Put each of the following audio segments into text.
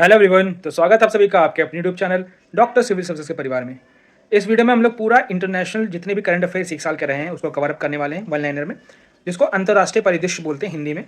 Hello everyone, तो स्वागत है आप सभी का आपके अपने YouTube channel doctor civil services के परिवार में। इस वीडियो में हम लोग पूरा इंटरनेशनल जितने भी करंट अफेयर्स 1 साल के रहे हैं उसको कवर अप करने वाले हैं वन लाइनर में, जिसको अंतर्राष्ट्रीय परिदृश्य बोलते हैं हिंदी में।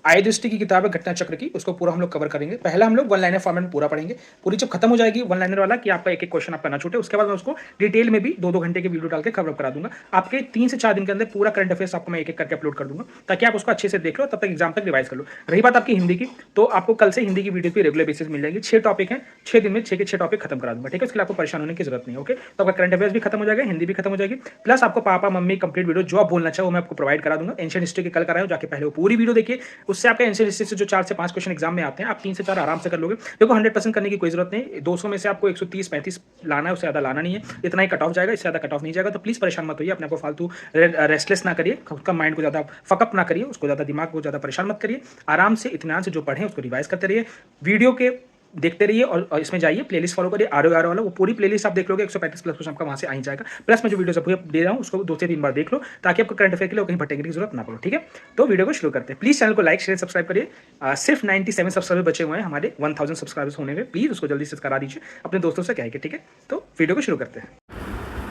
आई दृष्टि की किताब है घटना चक्र की, उसको पूरा हम लोग कवर करेंगे। पहला हम लोग वन लाइनर फॉर्मेट में पूरा पढ़ेंगे, पूरी जब खत्म हो जाएगी वन लाइनर वाला कि आपका एक एक क्वेश्चन आपका ना छूटे, उसके बाद मैं उसको डिटेल में भी 2-2 घंटे की वीडियो डाल के कवर अप करा दूंगा। आपके 3 से 4 दिन के अंदर पूरा करंट अफेयर्स आपको मैं एक एक करके अपलोड कर दूंगा, ताकि आप उसको अच्छे से देख लो, तब तक एग्जाम तक रिवाइज कर लो। रही बात आपकी हिंदी की, तो आपको कल से हिंदी की वीडियो भी रेगुलर बेसिस मिल जाएगी। 6 टॉपिक हैं, 6 दिन में 6 के 6 टॉपिक खत्म करा दूंगा, ठीक है। उसके लिए आपको परेशान होने की जरूरत नहीं है, ओके। तो आपका करंट अफेयर्स भी खत्म हो जाएगा, हिंदी भी खत्म हो जाएगी, प्लस आपको पापा मम्मी कंप्लीट वीडियो जो आप बोलना चाहो मैं आपको प्रोवाइड करा दूंगा। एंशिएंट हिस्ट्री की कल कराए जाके पहले वो पूरी वीडियो देखिए, उससे आपका एंशिएंट हिस्ट्री से जो 4 से 5 क्वेश्चन एग्जाम में आते हैं आप 3 से 4 आराम से कर लोगे। देखो 100% करने की कोई जरूरत नहीं, 200 में से आपको 130-35 लाना है, उससे ज्यादा लाना नहीं है। इतना ही कट ऑफ जाएगा, इससे ज्यादा कट ऑफ नहीं जाएगा। तो प्लीज परेशान मत होइए, अपने को फालतू रेस्टलेस ना करिए, खुद का माइंड को ज्यादा फकअप ना करिए, उसको ज्यादा दिमाग को ज्यादा परेशान मत करिए। आराम से इत्मीनान से जो पढ़ें उसको रिवाइज करते रहिए, वीडियो के देखते रहिए और इसमें जाइए प्लेलिस्ट फॉलो करिए आर वाला, वो पूरी प्लेलिस्ट आप देख लोगे 135 प्लस क्वेश्चन आपका वहाँ से आ ही जाएगा। प्लस मैं जो वीडियो सब दे रहा हूँ उसको 2 से 3 बार देख लो, ताकि आपको करंट अफेयर के लिए कहीं भटकने की जरूरत ना पड़ो, ठीक है। तो वीडियो को शुरू करते हैं। प्लीज चैनल को लाइक शेयर सब्सक्राइब करिए। सिर्फ 97 सब्सक्राइबर बचे हुए हैं हमारे 1000 सब्सक्राइबर्स होने में, प्लीज उसको जल्दी से करा दीजिए, अपने दोस्तों से कहेंगे, ठीक है। तो वीडियो को शुरू करते हैं।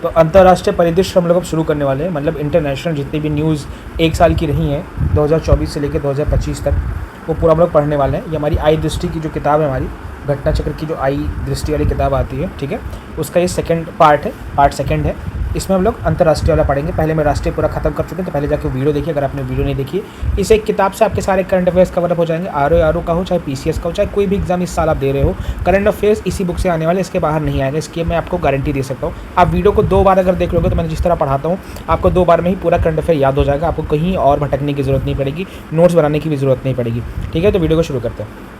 तो अंतर्राष्ट्रीय परिदृश्य हम लोग अब शुरू करने वाले हैं, मतलब इंटरनेशनल जितनी भी न्यूज़ 1 साल की रही हैं 2024 से लेकर 2025 तक, वो पूरा हम लोग पढ़ने वाले हैं। ये हमारी आई दृष्टि की जो किताब है, हमारी घटना चक्र की जो आई दृष्टि वाली किताब आती है, ठीक है, उसका ये सेकंड पार्ट है, पार्ट सेकंड है। इसमें हम लोग अंतर्राष्ट्रीय वाला पढ़ेंगे। पहले मैं राष्ट्रीय पूरा खत्म कर चुके हैं, तो पहले जाके वीडियो देखिए अगर आपने वीडियो नहीं देखी है। इस एक किताब से आपके सारे करंट अफेयर्स कवर अप हो जाएंगे, आर का हो चाहे पीसीएस का हो, चाहे कोई भी एग्जाम इस साल आप दे रहे हो, करंट अफेयर्स इसी बुक से आने वाले, इसके बाहर नहीं आएगा, इसकी मैं आपको गारंटी दे सकता हूँ। आप वीडियो को 2 बार अगर देख लोगे तो मैंने जिस तरह पढ़ाता हूँ आपको 2 बार में ही पूरा करंट अफेयर याद हो जाएगा, आपको कहीं और भटकने की जरूरत नहीं पड़ेगी, नोट्स बनाने की भी जरूरत नहीं पड़ेगी, ठीक है। तो वीडियो को शुरू करते हैं।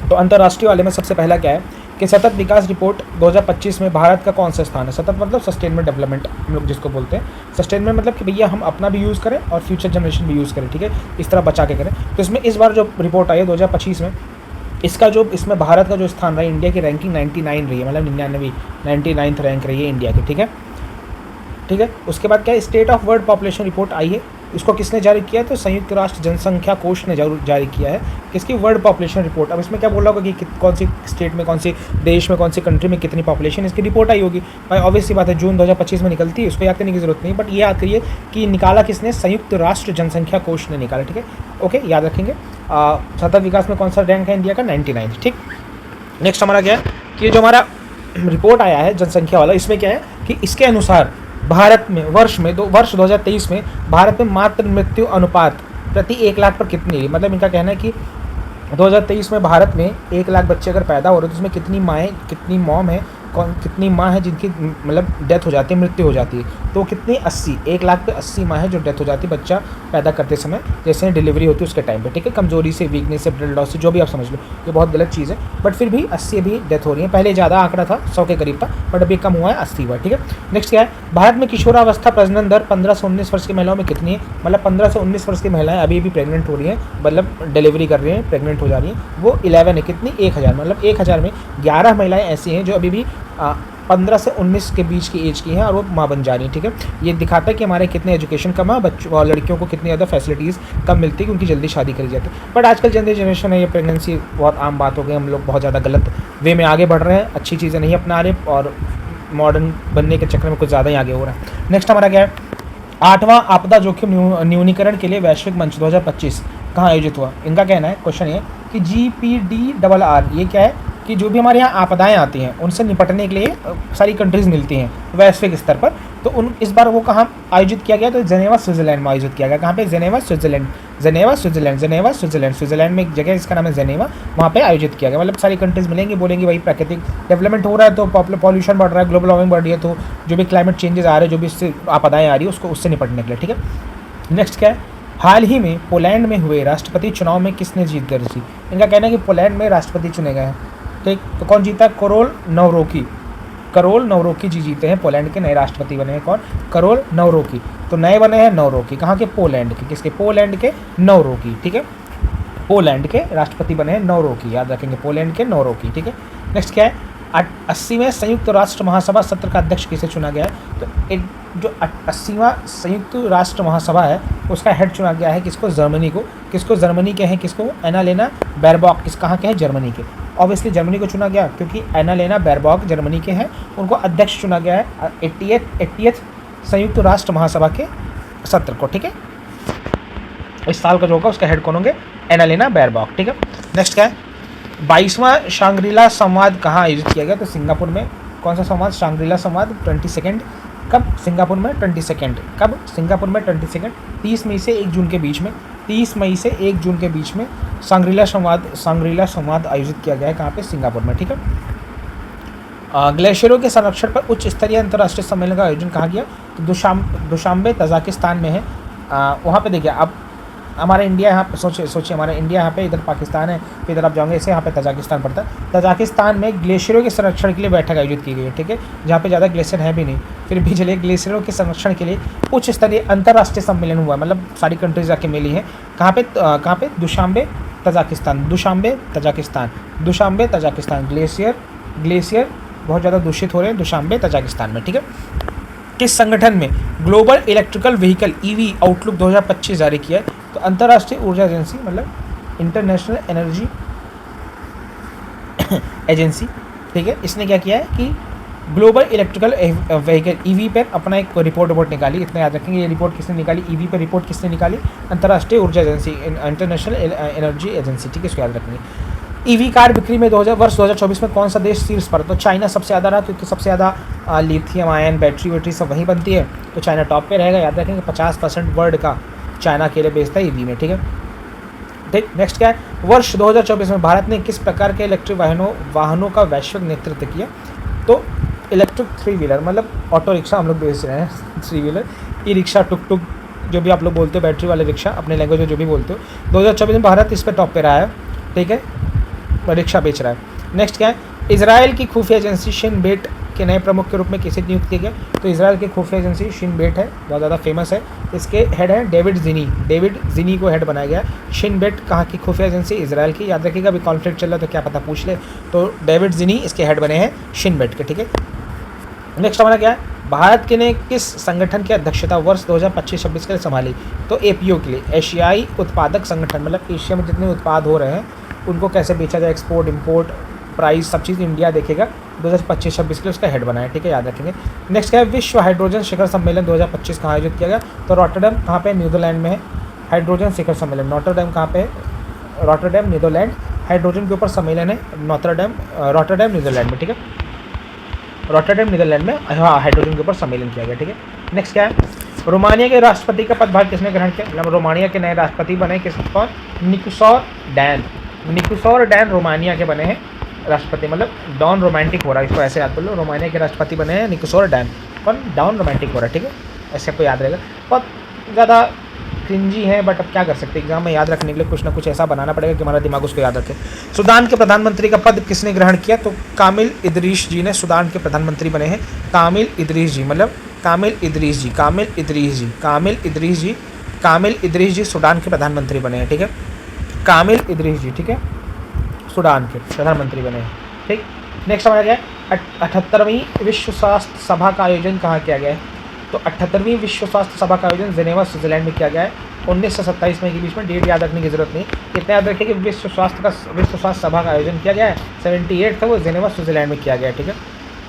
तो अंतर्राष्ट्रीय वाले में सबसे पहला क्या है कि सतत विकास रिपोर्ट 2025 में भारत का कौन सा स्थान है। सतत मतलब सस्टेनेबल डेवलपमेंट हम लोग जिसको बोलते हैं। सस्टेनेबल मतलब कि भैया हम अपना भी यूज़ करें और फ्यूचर जनरेशन भी यूज़ करें, ठीक है, इस तरह बचा के करें। तो इसमें इस बार जो रिपोर्ट आई है 2025 में, इसका जो इसमें भारत का जो स्थान रहा है, इंडिया की रैंकिंग 99 रही है, मतलब 99th रैंक रही है इंडिया की, ठीक है, ठीक है। उसके बाद क्या है, state of world population report आई है। इसको किसने जारी किया है, तो संयुक्त राष्ट्र जनसंख्या कोष ने जारी किया है। किसकी, वर्ल्ड पॉपुलेशन रिपोर्ट। अब इसमें क्या बोला होगा कि कौन सी स्टेट में, कौन सी देश में, कौन सी कंट्री में कितनी पॉपुलेशन, इसकी रिपोर्ट आई होगी। भाई ऑब्वियस सी बात है, जून 2025 में निकलती है, उसको याद करने की जरूरत नहीं, बट ये याद करिए कि निकाला किसने, संयुक्त राष्ट्र जनसंख्या कोष ने निकाला, ठीक है, ओके, याद रखेंगे। सतत विकास में कौन सा रैंक है इंडिया का, 99, ठीक। नेक्स्ट हमारा क्या है कि जो हमारा रिपोर्ट आया है जनसंख्या वाला, इसमें क्या है कि इसके अनुसार भारत में वर्ष 2023 में भारत में मातृ मृत्यु अनुपात प्रति 1 लाख पर कितनी है। मतलब इनका कहना है कि 2023 में भारत में 1 लाख बच्चे अगर पैदा हो रहे हैं तो उसमें कितनी माएँ, कितनी मॉम है, कितनी माँ है जिनकी मतलब डेथ हो जाती है, मृत्यु हो जाती है। तो कितनी 80, 1 लाख पे 80 माँ है जो डेथ हो जाती है बच्चा पैदा करते समय, जैसे डिलीवरी होती है उसके टाइम पे, ठीक है, कमजोरी से, वीकनेस से, ब्लड लॉस से, जो भी आप समझ लो, ये बहुत गलत चीज़ है, बट फिर भी 80 अभी डेथ हो रही है। पहले ज़्यादा आंकड़ा था, 100 के करीब था, बट अभी कम हुआ है, 80 हुआ, ठीक है। नेक्स्ट क्या है, भारत में किशोरावस्था प्रजनन दर 15 से 19 वर्ष की महिलाओं में कितनी है। मतलब 15 से 19 वर्ष की महिलाएं अभी भी प्रेग्नेंट हो रही हैं, मतलब डिलीवरी कर रही हैं, प्रेग्नेंट हो जा रही हैं, वो 11 है। कितनी, 1000, मतलब 1000 में 11 महिलाएं ऐसी हैं जो अभी भी 15 से 19 के बीच की एज की हैं और वो माँ बन जा रही हैं, ठीक है। ये दिखाता है कि हमारे कितने एजुकेशन कम है, बच्चों और लड़कियों को कितनी ज़्यादा फैसिलिटीज़ कम मिलती है, उनकी जल्दी शादी करी जाती है। बट आजकल जनरेशन है, ये प्रेगनेंसी बहुत आम बात हो गई, हम लोग बहुत ज़्यादा गलत वे में आगे बढ़ रहे हैं, अच्छी चीज़ें नहीं अपना रहे और मॉडर्न बनने के चक्कर में कुछ ज़्यादा ही आगे हो रहा है। नेक्स्ट हमारा क्या है, 8वां आपदा जोखिम न्यूनीकरण के लिए वैश्विक मंच 2025 कहाँ आयोजित हुआ। इनका कहना है, क्वेश्चन ये कि GPDRR, ये क्या है कि जो भी हमारे यहाँ आपदाएं आती हैं उनसे निपटने के लिए सारी कंट्रीज़ मिलती हैं वैश्विक स्तर पर। तो इस बार वो कहाँ आयोजित किया गया, तो जेनेवा स्विट्जरलैंड में आयोजित किया गया। कहाँ पे, जेनेवा स्विट्जरलैंड, स्विट्जरलैंड में एक जगह इसका नाम है जेनेवा, वहाँ पे आयोजित किया गया। मतलब सारी कंट्रीज़ मिलेंगी, बोलेंगी भाई प्राकृतिक डेवलपमेंट हो रहा है, तो पॉल्यूशन बढ़ रहा है, ग्लोबल वार्मिंग बढ़ रही है, तो जो भी क्लाइमेट चेंजेस आ रहे हैं, जो भी इससे आपदाएं आ रही है, उसको उससे निपटने के लिए, ठीक है। नेक्स्ट क्या है, हाल ही में पोलैंड में हुए राष्ट्रपति चुनाव में किसने जीत दर्ज की। इनका कहना है कि पोलैंड में राष्ट्रपति चुने गए हैं, ठीक। तो कौन जीता, करोल नवरोकी जी जीते हैं, पोलैंड के नए राष्ट्रपति बने हैं। कौन, करोल नवरोकी। तो नए बने हैं नवरोकी, कहाँ के, पोलैंड के। किसके, पोलैंड के नवरोकी, ठीक है, पोलैंड के राष्ट्रपति बने हैं नवरोकी, याद रखेंगे, पोलैंड के नवरोकी, ठीक है। नेक्स्ट क्या है, 80वें संयुक्त राष्ट्र महासभा सत्र का अध्यक्ष किसे चुना गया है। तो जो 80वां संयुक्त राष्ट्र महासभा है उसका हेड चुना गया है किसको, जर्मनी को। किसको, जर्मनी के हैं, किसको, एनालेना बैरबॉक, किस कहाँ के हैं, जर्मनी के। ऑब्वियसली जर्मनी को चुना गया क्योंकि एनालेना बेरबॉक जर्मनी के हैं, उनको अध्यक्ष चुना गया है 80th संयुक्त राष्ट्र महासभा के सत्र को, ठीक है। इस साल का जो होगा उसका हेड कौन होंगे, एनालेना बेरबॉक, ठीक है। नेक्स्ट क्या है, 22वां शांग्रीला संवाद कहाँ आयोजित किया गया, तो सिंगापुर में। कौन सा संवाद, शांग्रीला संवाद 22 कब, सिंगापुर में 22 कब, सिंगापुर में 22 30 मई से 1 जून के बीच में, 30 मई से 1 जून के बीच में शांग्रीला संवाद आयोजित किया गया है, कहाँ पे, सिंगापुर में, ठीक है। ग्लेशियरों के संरक्षण पर उच्च स्तरीय अंतर्राष्ट्रीय सम्मेलन का आयोजन कहाँ किया, तो दुशांबे तजाकिस्तान में है। वहाँ पे देखिए, अब हमारा इंडिया यहाँ पे सोचिए हमारा इंडिया यहाँ पे, इधर पाकिस्तान है, फिर इधर आप जाओगे ऐसे यहाँ पे तजाकिस्तान पड़ता है। तजाकिस्तान में ग्लेशियरों के संरक्षण के लिए बैठक आयोजित की गई है, ठीक है, जहाँ पे ज़्यादा ग्लेशियर है भी नहीं, फिर भी चलिए ग्लेशियरों के संरक्षण के लिए उच्च स्तरीय अंतर्राष्ट्रीय सम्मेलन हुआ, मतलब सारी कंट्रीज जाके मिली हैं। कहाँ पे, दुशांबे तजाकिस्तान। ग्लेशियर बहुत ज़्यादा दूषित हो रहे हैं दुशांबे तजाकिस्तान में, ठीक है। किस संगठन में global electrical vehicle EV outlook 2025 जारी किया है, तो अंतर्राष्ट्रीय ऊर्जा एजेंसी, मतलब इंटरनेशनल एनर्जी एजेंसी, ठीक है। इसने क्या किया है कि ग्लोबल इलेक्ट्रिकल व्हीकल ईवी पर अपना एक रिपोर्ट निकाली। इतना याद रखेंगे, ये रिपोर्ट किसने निकाली, ईवी पर रिपोर्ट किसने निकाली, अंतर्राष्ट्रीय ऊर्जा एजेंसी, इंटरनेशनल एनर्जी एजेंसी, ठीक है, इसको याद रखेंगे। ईवी कार बिक्री में वर्ष 2024 में कौन सा देश शीर्ष पर, तो चाइना सबसे ज़्यादा रहा, क्योंकि सबसे ज़्यादा लिथियम आयन बैटरी सब वहीं बनती है, तो चाइना टॉप पे रहेगा। याद रखेंगे 50% वर्ल्ड का चाइना अकेले बेचता है ईवी में, ठीक है। ठीक, नेक्स्ट क्या है, वर्ष 2024 में भारत ने किस प्रकार के इलेक्ट्रिक वाहनों का वैश्विक नेतृत्व किया, तो इलेक्ट्रिक 3 व्हीलर, मतलब ऑटो रिक्शा हम लोग बेच रहे हैं, 3 व्हीलर, ई रिक्शा, टुक जो भी आप लोग बोलते हो, बैटरी वाले रिक्शा, अपने लैंग्वेज में जो भी बोलते हो। 2024 में भारत इस पर टॉप पे रहा है, ठीक है, रिक्शा बेच रहा है। नेक्स्ट क्या है, इजराइल की खुफिया एजेंसी शिन बेट के नए प्रमुख के रूप में किसे नियुक्त किया गया, तो इजराइल की खुफिया एजेंसी शिन बेट है, बहुत ज़्यादा फेमस है, इसके हेड हैं डेविड जिनी को हेड बनाया गया। शिन बेट कहाँ की खुफिया एजेंसी, इजराइल की, याद रखिएगा, अभी कॉन्फ्लिक्ट चल रहा है तो क्या पता पूछ ले, तो डेविड जिनी इसके हेड बने हैं शिन बेट के, ठीक है। नेक्स्ट हमारा क्या है, भारत के ने किस संगठन की अध्यक्षता वर्ष 2025-26 के लिए संभाली, तो एपीओ के लिए, एशियाई उत्पादक संगठन, मतलब एशिया में जितने उत्पाद हो रहे हैं उनको कैसे बेचा जाए, एक्सपोर्ट इम्पोर्ट प्राइस सब चीज़ इंडिया देखेगा, 2025-26 के लिए उसका हेड बनाया, ठीक है, याद रखेंगे। नेक्स्ट क्या है, विश्व हाइड्रोजन शिखर सम्मेलन 2025 कहाँ आयोजित किया गया, तो रॉटरडैम कहाँ पे, नीदरलैंड में है। हाइड्रोजन शिखर सम्मेलन रॉटरडैम कहाँ पे है, रॉटरडैम नीदरलैंड, हाइड्रोजन के ऊपर सम्मेलन है रॉटरडैम नीदरलैंड में, ठीक है, रॉटरडैम नीदरलैंड में, हाँ, हाइड्रोजन के ऊपर सम्मेलन किया गया, ठीक है। नेक्स्ट क्या है, रोमानिया के राष्ट्रपति का पदभार किसने ग्रहण किया, मतलब रोमानिया के नए राष्ट्रपति बने कौन, निकोसोर डैन रोमानिया के बने हैं राष्ट्रपति, मतलब डॉन रोमांटिक हो रहा है, इसको ऐसे याद कर लो, रोमानिया के राष्ट्रपति बने हैं निकोसोर डैन, कौन, डॉन रोमांटिक हो रहा है, ठीक है, ऐसे आपको याद रहेगा। बहुत ज़्यादा क्रिंजी है, बट अब क्या कर सकते हैं, एग्जाम में याद रखने के लिए कुछ ना कुछ ऐसा बनाना पड़ेगा कि हमारा दिमाग उसको याद रखे। सूडान के प्रधानमंत्री का पद किसने ग्रहण किया, तो कामिल इदरीस जी ने सूडान के प्रधानमंत्री बने हैं, कामिल इदरीस जी सूडान के प्रधानमंत्री बने हैं, ठीक है, कामिल इदरीस जी, ठीक है, सूडान के प्रधानमंत्री बने हैं, ठीक। नेक्स्ट हमारा क्या है, 78वीं विश्व स्वास्थ्य सभा का आयोजन कहाँ किया गया है, तो 78वीं विश्व स्वास्थ्य सभा का आयोजन जेनेवा स्विट्जरलैंड में किया गया है, 19 से 27 मई के बीच में, डेट याद रखने की जरूरत नहीं, इतना याद रखिए कि विश्व स्वास्थ्य सभा का आयोजन किया गया है, 78 था वो जेनेवा स्विट्जरलैंड में किया गया है, ठीक है।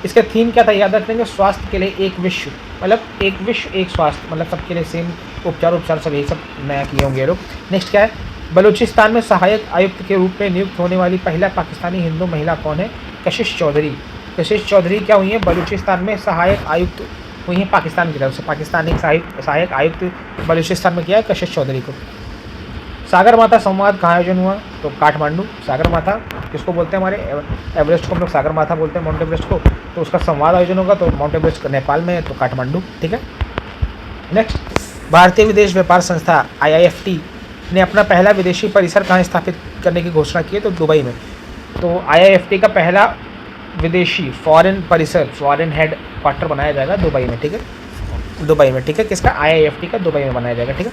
इसका थीम क्या था, याद रख लेंगे, स्वास्थ्य के लिए एक विश्व, मतलब एक विश्व एक स्वास्थ्य, मतलब सबके लिए सेम उपचार सब यही सब नया किए होंगे लोग। नेक्स्ट क्या है, बलूचिस्तान में सहायक आयुक्त के रूप में नियुक्त होने वाली पहला पाकिस्तानी हिंदू महिला कौन है, कशिश चौधरी क्या हुई है, बलूचिस्तान में सहायक आयुक्त हुई है पाकिस्तान की तरफ से, पाकिस्तानी सहायक आयुक्त बलूचिस्तान में किया है कशिश चौधरी को। सागर माता संवाद कहाँ आयोजन हुआ, तो काठमांडू। सागर माता किसको बोलते हैं, हमारे एवरेस्ट को हम लोग सागर माता बोलते हैं, माउंट एवरेस्ट को, तो उसका संवाद आयोजन होगा तो माउंट एवरेस्ट नेपाल में है, तो काठमांडू, ठीक है। नेक्स्ट, भारतीय विदेश व्यापार संस्था IIFT ने अपना पहला विदेशी परिसर कहाँ स्थापित करने की घोषणा की है, तो दुबई में। तो IIFT का पहला विदेशी फॉरेन हेड क्वार्टर बनाया जाएगा दुबई में, ठीक है, दुबई में, ठीक है, किसका, IIFT का दुबई में बनाया जाएगा, ठीक है।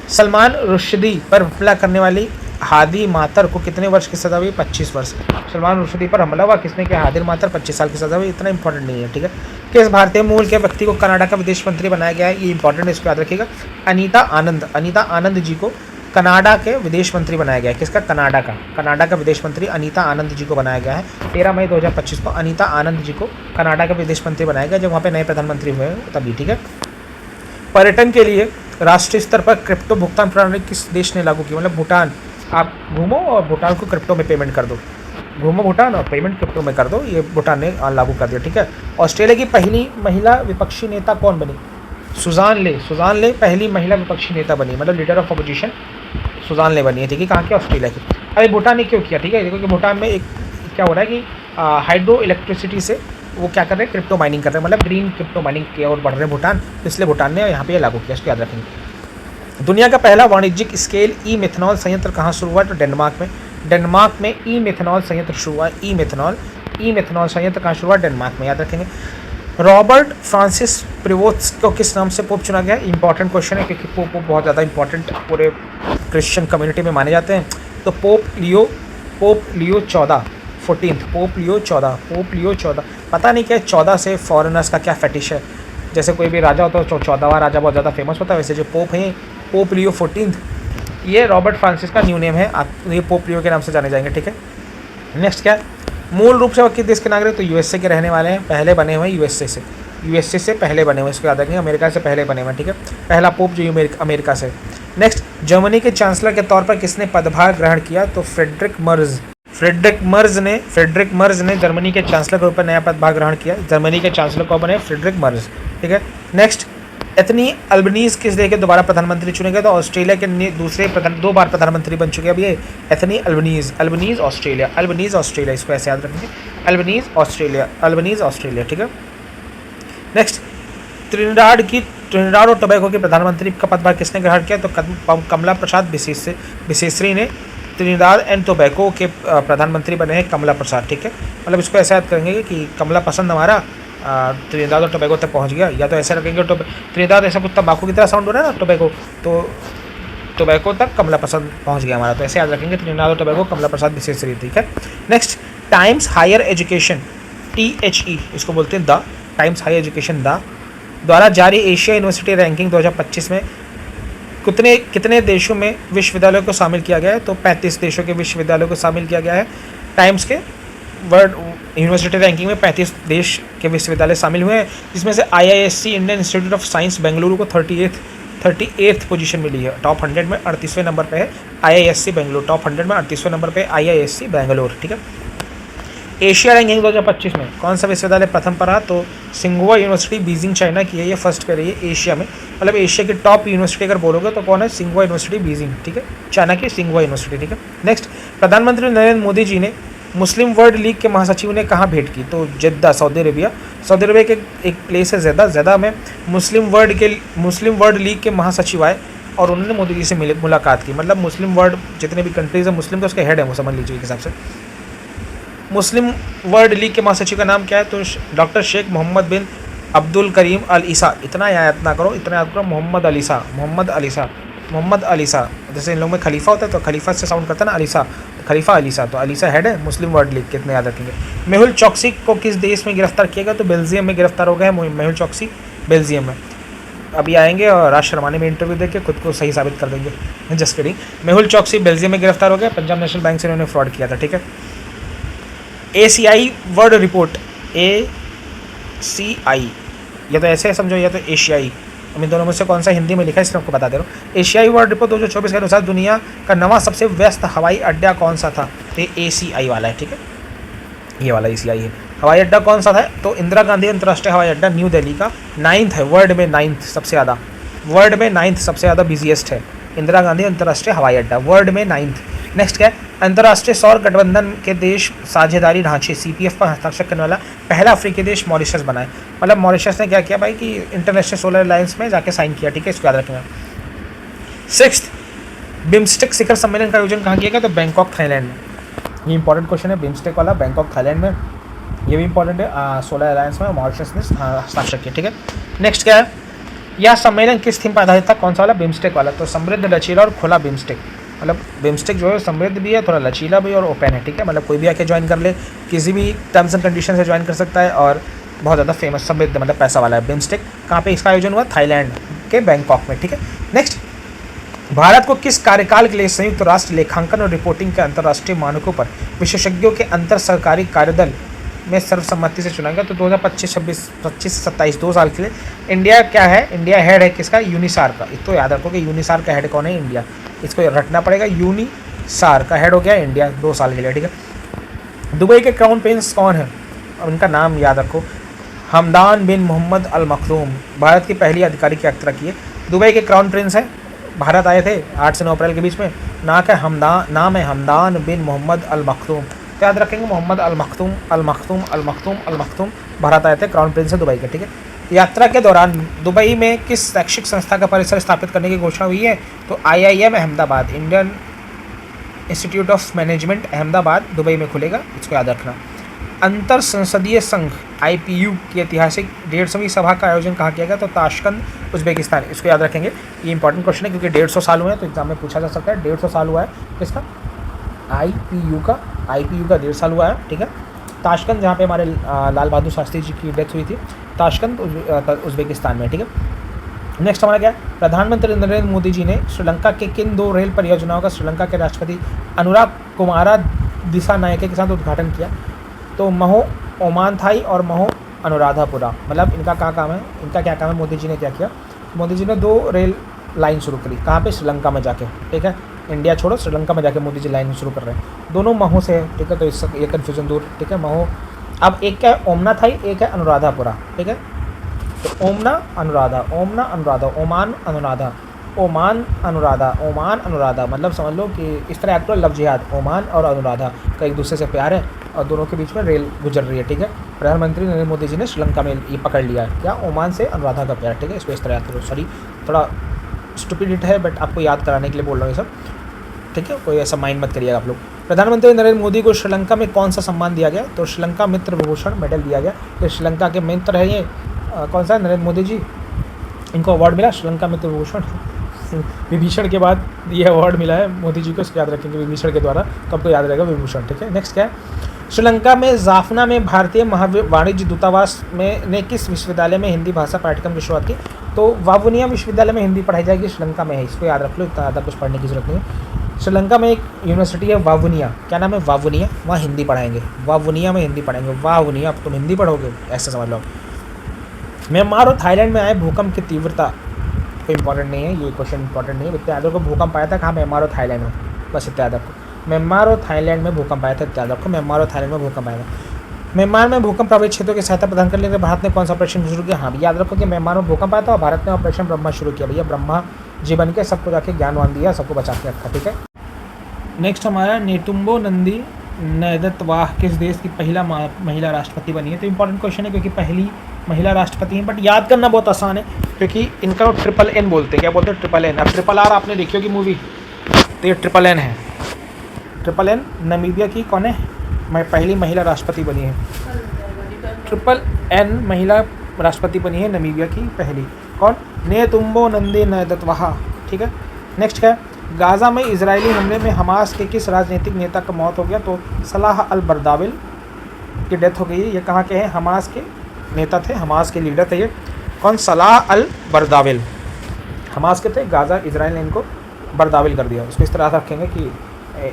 सलमान रुश्दी पर हमला करने वाली हादी मातर को कितने वर्ष की सजा हुई, 25 वर्ष। सलमान रुश्दी पर हमला हुआ, किसने किया, हादी मातर, 25 साल की सजा हुई, इतना इंपॉर्टेंट नहीं है, ठीक है। किस भारतीय मूल के व्यक्ति को कनाडा का विदेश मंत्री बनाया गया है, ये इंपॉर्टेंट है, इसको याद रखिएगा, अनीता आनंद जी को कनाडा के विदेश मंत्री बनाया गया है। किसका? कनाडा का विदेश मंत्री अनीता आनंद जी को बनाया गया है। 13 मई 2025 को अनीता आनंद जी को कनाडा के विदेश मंत्री बनाया गया, जब वहाँ पे नए प्रधानमंत्री हुए तभी। ठीक है। पर्यटन के लिए राष्ट्रीय स्तर पर क्रिप्टो भुगतान प्रणाली किस देश ने लागू की? मतलब भूटान। आप घूमो और भूटान को क्रिप्टो में पेमेंट कर दो, घूमो भूटान और पेमेंट क्रिप्टो में कर दो, ये भूटान ने लागू कर दिया। ठीक है। ऑस्ट्रेलिया की पहली महिला विपक्षी नेता कौन बनी? सुजान ले पहली महिला विपक्षी नेता बनी, मतलब लीडर ऑफ अपोजिशन सुजान ले बनी है। ठीक है। कहाँ की? ऑस्ट्रेलिया की। अभी भूटान ने क्यों किया? ठीक है। देखो कि भूटान में एक क्या हो रहा है कि हाइड्रो इलेक्ट्रिसिटी से वो क्या कर रहे हैं? क्रिप्टो माइनिंग कर रहे हैं, मतलब ग्रीन क्रिप्टो माइनिंग की ओर बढ़ रहे हैं भूटान, तो इसलिए भूटान ने यहाँ पे लागू किया, इसको याद रखेंगे। दुनिया का पहला वाणिज्यिक स्केल ई मेथनॉल संयंत्र कहाँ शुरू हुआ? तो डेनमार्क में ई मेथनॉल संयंत्र शुरू हुआ। ई मेथनॉल संयंत्र कहाँ शुरू हुआ? डेनमार्क में, याद रखेंगे। रॉबर्ट फ्रांसिस प्रिवोत्स को किस नाम से पोप चुना गया? इंपॉर्टेंट क्वेश्चन है, क्योंकि पोप बहुत ज़्यादा इंपॉर्टेंट पूरे क्रिश्चियन कम्युनिटी में माने जाते हैं। तो पोप लियो 14 पोप लियो 14। पता नहीं क्या 14 से फॉरेनर्स का क्या फेटिश है, जैसे कोई भी राजा होता है तो 14वां राजा बहुत ज़्यादा फेमस होता है, वैसे जो पोप हैं पोप लियो 14, ये रॉबर्ट फ्रांसिस का न्यू नेम है, आप ये पोप लियो के नाम से जाने जाएंगे। ठीक है। नेक्स्ट क्या है? मूल रूप से वो किस देश के नागरिक? तो यूएसए के रहने वाले हैं, पहले बने हुए यूएसए से पहले बने हुए, इसको याद रखेंगे। अमेरिका से पहले बने हुए। ठीक है। पहला पोप जो अमेरिका से। नेक्स्ट, जर्मनी के चांसलर के तौर पर किसने पदभार ग्रहण किया? तो फ्रेडरिक मर्ज ने जर्मनी के चांसलर के रूप में नया पदभार ग्रहण किया। जर्मनी के चांसलर कौन बने? Friedrich Merz. ठीक है। नेक्स्ट, एथनी अल्बनीज किस देश के दोबारा प्रधानमंत्री चुने गए? तो ऑस्ट्रेलिया के दो बार प्रधानमंत्री बन चुके हैं अब ये एथनी अल्बनीज ऑस्ट्रेलिया, इसको ऐसे याद रखेंगे, अल्बनीज ऑस्ट्रेलिया। ठीक है। नेक्स्ट, ट्रिनिडाड और टोबैगो के प्रधानमंत्री का पदभार किसने ग्रहण किया? तो कमला प्रसाद बिसेश्री ने ट्रिनिडाड एंड टोबैगो के प्रधानमंत्री बने हैं कमला प्रसाद। ठीक है। मतलब इसको ऐसा याद करेंगे कि कमला पसंद हमारा ट्रिनिडाड और टोबैगो तक पहुंच गया, या तो ऐसे रखेंगे ट्रिनिडाड ऐसा कुछ तंबाकू की तरह साउंड हो रहा है ना, टोबैगो, तो टोबैगो तक कमला प्रसाद पहुंच गया हमारा, तो ऐसे याद रखेंगे ट्रिनिडाड और टोबैगो कमला प्रसाद बिसेश्री। ठीक है। Next, times higher education THE इसको बोलते हैं द टाइम्स हायर एजुकेशन द्वारा जारी एशिया यूनिवर्सिटी रैंकिंग 2025 में कितने देशों में विश्वविद्यालयों को शामिल किया गया है? तो 35 देशों के विश्वविद्यालयों को शामिल किया गया है। टाइम्स के वर्ल्ड यूनिवर्सिटी रैंकिंग में 35 देश के विश्वविद्यालय शामिल हुए हैं, जिसमें से IISc Indian institute of science Bengaluru को 38th पोजीशन मिली है। टॉप 100 में 38वें नंबर पे है IISc बेंगलुरु, टॉप 100 में 38वें नंबर पे IISc बेंगलुरु। ठीक है। एशिया रैंकिंग 2025 में कौन सा विश्वविद्यालय प्रथम पर रहा? तो सिंघुआ यूनिवर्सिटी बीजिंग चाइना की है, ये फर्स्ट पे रही है एशिया में, मतलब एशिया की टॉप यूनिवर्सिटी अगर बोलोगे तो कौन है? सिंघुआ यूनिवर्सिटी बीजिंग। ठीक है। चाइना की सिंघुआ यूनिवर्सिटी। ठीक है। नेक्स्ट, प्रधानमंत्री नरेंद्र मोदी जी ने मुस्लिम वर्ल्ड लीग के महासचिव ने कहाँ भेंट की? तो जिद्दा, सऊदी अरेबिया के एक प्लेस है ज़ेदा में मुस्लिम वर्ल्ड लीग के महासचिव आए और उन्होंने मोदी जी से मुलाकात की। मतलब मुस्लिम वर्ल्ड जितने भी कंट्रीज हैं मुस्लिम के उसके हेड हैं वो, समझ लीजिए एक हिसाब से। मुस्लिम वर्ल्ड लीग के महासचिव का नाम क्या है? तो डॉक्टर शेख मोहम्मद बिन अब्दुल करीम अल ईसा। इतना याद करो मोहम्मद अलीसा, जैसे इन लोगों में खलीफा होता है तो खलीफा से साउंड करता है ना अलीसा, तो खलीफा अलीसा, तो अलीसा हेड है मुस्लिम वर्ल्ड लीग के, इतने याद रखेंगे। मेहुल चौकसी को किस देश में गिरफ्तार किया गया? तो बेल्जियम में गिरफ्तार हो गए हैं मेहुल चौकसी, बेल्जियम में। अभी आएंगे और राज शर्मा में इंटरव्यू देके खुद को सही साबित कर देंगे। Just kidding. मेहुल चौकसी बेल्जियम में गिरफ्तार हो गया, पंजाब नेशनल बैंक से इन्होंने फ्रॉड किया था। ठीक है। ACI वर्ल्ड रिपोर्ट ACI, या तो ऐसे समझो या तो एशियाई, इन दोनों में से कौन सा हिंदी में लिखा है इसलिए आपको बता दे रहा हूँ। एशियाई वर्ल्ड रिपोर्ट 2024 के अनुसार दुनिया का नवा सबसे व्यस्त हवाई अड्डा कौन सा था? तो ACI वाला है। ठीक है। ये वाला ACI है। हवाई अड्डा कौन सा था? तो इंदिरा गांधी अंतर्राष्ट्रीय हवाई अड्डा न्यू दिल्ली का 9th है, वर्ल्ड में 9th सबसे ज़्यादा बिजीएस्ट है इंदिरा गांधी अंतर्राष्ट्रीय हवाई अड्डा, वर्ल्ड में 9th। नेक्स्ट क्या है? अंतर्राष्ट्रीय सौर गठबंधन के देश साझेदारी ढांचे CPF पर हस्ताक्षर करने वाला पहला अफ्रीकी देश मॉरिशस बना है। मतलब मॉरिशस ने क्या किया भाई कि इंटरनेशनल सोलर अलायंस में जाके साइन किया। ठीक है। इसको याद रखना। 6th, बिम्स्टेक शिखर सम्मेलन का आयोजन कहाँ किया गया? तो बैंकॉक, थाईलैंड में। ये इंपॉर्टेंट क्वेश्चन है, बिम्स्टेक वाला, बैंकॉक थाईलैंड में, ये भी इंपॉर्टेंट है। सोलर अलायंस में मॉरिशस ने हस्ताक्षर किया। ठीक है। नेक्स्ट क्या है? यह सम्मेलन किस थीम पर आधारित था? कौन सा वाला? बिम्स्टेक वाला। तो समृद्ध, लचीला और खुला बिम्स्टेक। मतलब बिम्स्टेक जो है समृद्ध भी है, थोड़ा लचीला भी और ओपन है। ठीक है। मतलब कोई भी आके ज्वाइन कर ले, किसी भी टर्म्स एंड कंडीशन से ज्वाइन कर सकता है, और बहुत ज़्यादा फेमस समृद्ध मतलब पैसा वाला है बिम्स्टेक। कहाँ पे इसका आयोजन हुआ? थाईलैंड के बैंकॉक में। ठीक है। नेक्स्ट, भारत को किस कार्यकाल के लिए संयुक्त राष्ट्र लेखांकन और रिपोर्टिंग के अंतर्राष्ट्रीय मानकों पर विशेषज्ञों के अंतर सरकारी कार्यदल में सर्वसम्मति से चुना गया? तो 2025 26 25 27 2 साल के लिए। इंडिया क्या है? इंडिया हेड है किसका? यूनिसार का। तो याद रखो कि यूनिसार का हेड कौन है? इंडिया। इसको रखना पड़ेगा, यूनिसार का हेड हो गया इंडिया 2 साल के लिए, ठीक है। दुबई के क्राउन प्रिंस कौन है? और उनका नाम याद रखो, हमदान बिन मोहम्मद अल मखदूम। भारत की पहली आधिकारिक यात्रा की है। दुबई के क्राउन प्रिंस है, भारत आए थे 8 से 9 अप्रैल के बीच में। नाम है हमदान बिन मोहम्मद अल मखदूम। तो याद रखेंगे मोहम्मद अल मखदूम अल मखदूम अल मखदूम अल मखदूम भारत आए थे, क्राउन प्रिंस है दुबई के, ठीक है। यात्रा के दौरान दुबई में किस शैक्षिक संस्था का परिसर स्थापित करने की घोषणा हुई है? तो IIM Ahmedabad, Indian institute of management Ahmedabad Dubai में खुलेगा, इसको याद रखना। अंतर संसदीय संघ IPU की ऐतिहासिक 150वीं सभा का आयोजन कहाँ किया गया? तो ताशकंद, उज्बेकिस्तान। इसको याद रखेंगे, ये इंपॉर्टेंट क्वेश्चन है क्योंकि 150 साल हुए हैं, तो एग्जाम में पूछा जा सकता है। 150 साल हुआ है किसका? IPU का 150 साल हुआ है, ठीक है। ताशकंद, जहाँ पे हमारे लाल बहादुर शास्त्री जी की डेथ हुई थी, ताशकंद उज्बेकिस्तान में, ठीक है। नेक्स्ट हमारा क्या है? प्रधानमंत्री नरेंद्र मोदी जी ने श्रीलंका के किन 2 रेल परियोजनाओं का श्रीलंका के राष्ट्रपति अनुराग कुमारा दिसानायके के साथ उद्घाटन किया? तो महो ओमानथाई और महो अनुराधापुरा। मतलब इनका क्या काम है? इनका क्या काम है? मोदी जी ने क्या किया? मोदी जी ने 2 रेल लाइन शुरू करी। कहाँ पे? श्रीलंका में जाके, ठीक है। इंडिया छोड़ो, श्रीलंका में जाके मोदी जी लाइन शुरू कर रहे हैं। दोनों महो से है, ठीक है। तो इससे ये कन्फ्यूजन दूर, ठीक है। महो, अब एक क्या है? ओमना थाई, एक है अनुराधापुरा, ठीक है। तो ओमना अनुराधा, ओमान अनुराधा, ओमान अनुराधा, मतलब समझ लो कि इस तरह एक्चुअल लव जिहाद, ओमान और अनुराधा का एक दूसरे से प्यार है और दोनों के बीच में रेल गुजर रही है, ठीक है। प्रधानमंत्री नरेंद्र मोदी जी ने श्रीलंका में ये पकड़ लिया है, क्या? ओमान से अनुराधा का प्यार, ठीक है। इसको इस तरह याद करो। सॉरी, थोड़ा स्टुपिडिट है बट आपको याद कराने के लिए बोल रहा हूँ ये सब, ठीक है। कोई ऐसा माइंड मत करिएगा आप लोग। प्रधानमंत्री नरेंद्र मोदी को श्रीलंका में कौन सा सम्मान दिया गया? तो श्रीलंका मित्र विभूषण मेडल दिया गया। ये श्रीलंका के मित्र है, ये कौन सा? नरेंद्र मोदी जी, इनको अवार्ड मिला श्रीलंका मित्र विभूषण। विभीषण के बाद ये अवार्ड मिला है मोदी जी को, इसको याद रखेंगे, विभीषण के द्वारा, तो आपको याद रहेगा विभूषण, ठीक है। नेक्स्ट क्या है? श्रीलंका में जाफना में भारतीय वाणिज्य दूतावास में ने किस विश्वविद्यालय में हिंदी भाषा पाठ्यक्रम की शुरुआत की? तो वावुनिया विश्वविद्यालय में हिंदी पढ़ाई जाएगी, श्रीलंका में है, इसको याद रख लो, इतना ज़्यादा कुछ पढ़ने की जरूरत नहीं है। श्रीलंका में एक यूनिवर्सिटी है वावुनिया, क्या नाम है? वावुनिया, वहाँ हिंदी पढ़ाएंगे, वावुनिया में हिंदी पढ़ाएंगे। वावुनिया, अब तुम हिंदी पढ़ोगे, ऐसा समझ लो। म्यांमार और थाईलैंड में आए भूकंप की तीव्रता, कोई इंपॉर्टेंट नहीं है, ये क्वेश्चन इंपॉर्टेंट नहीं है। इतना याद रखो, भूकंप आया था कहाँ? म्यांमार और थाईलैंड में, बस इतना याद रखो। म्यांमार और थाईलैंड में भूकंप आया था, याद रखो, म्यांमार और थाईलैंड में भूकंप आया था। म्यांमार में भूकंप प्रभावित क्षेत्रों की सहायता प्रदान करने के लिए भारत ने कौन सा ऑपरेशन शुरू किया? हाँ, याद रखो कि म्यांमार में भूकंप आया था और भारत ने ऑपरेशन ब्रह्मा शुरू किया। भैया ब्रह्मा जी बन के सबको जाके ज्ञानवान दिया, सबको बचा के रखा, ठीक है। नेक्स्ट हमारा नेतुम्बो नंदी नैदतवाह किस देश की पहला महिला राष्ट्रपति बनी है? तो इंपॉर्टेंट क्वेश्चन है क्योंकि पहली महिला राष्ट्रपति हैं, बट याद करना बहुत आसान है क्योंकि इनका ट्रिपल N बोलते हैं। क्या बोलते हैं? Triple N। अब RRR आपने देखी होगी मूवी, तो ये ट्रिपल N है। ट्रिपल N नामीबिया की कौन है? पहली महिला राष्ट्रपति बनी है। ट्रिपल N महिला राष्ट्रपति बनी है नामीबिया की पहली, कौन? नेतुम्बो नंदी नैदतवाह, ठीक है। नेक्स्ट क्या है? गाज़ा में इजरायली हमले में हमास के किस राजनीतिक नेता का मौत हो गया? तो सलाह अल बरदाविल की डेथ हो गई है। ये कहाँ के हैं? हमास के नेता थे, हमास के लीडर थे ये, कौन? सलाह अल बरदाविल, हमास के थे। गाज़ा इजराइल ने इनको बरदाविल कर दिया, उसको इस तरह रखेंगे कि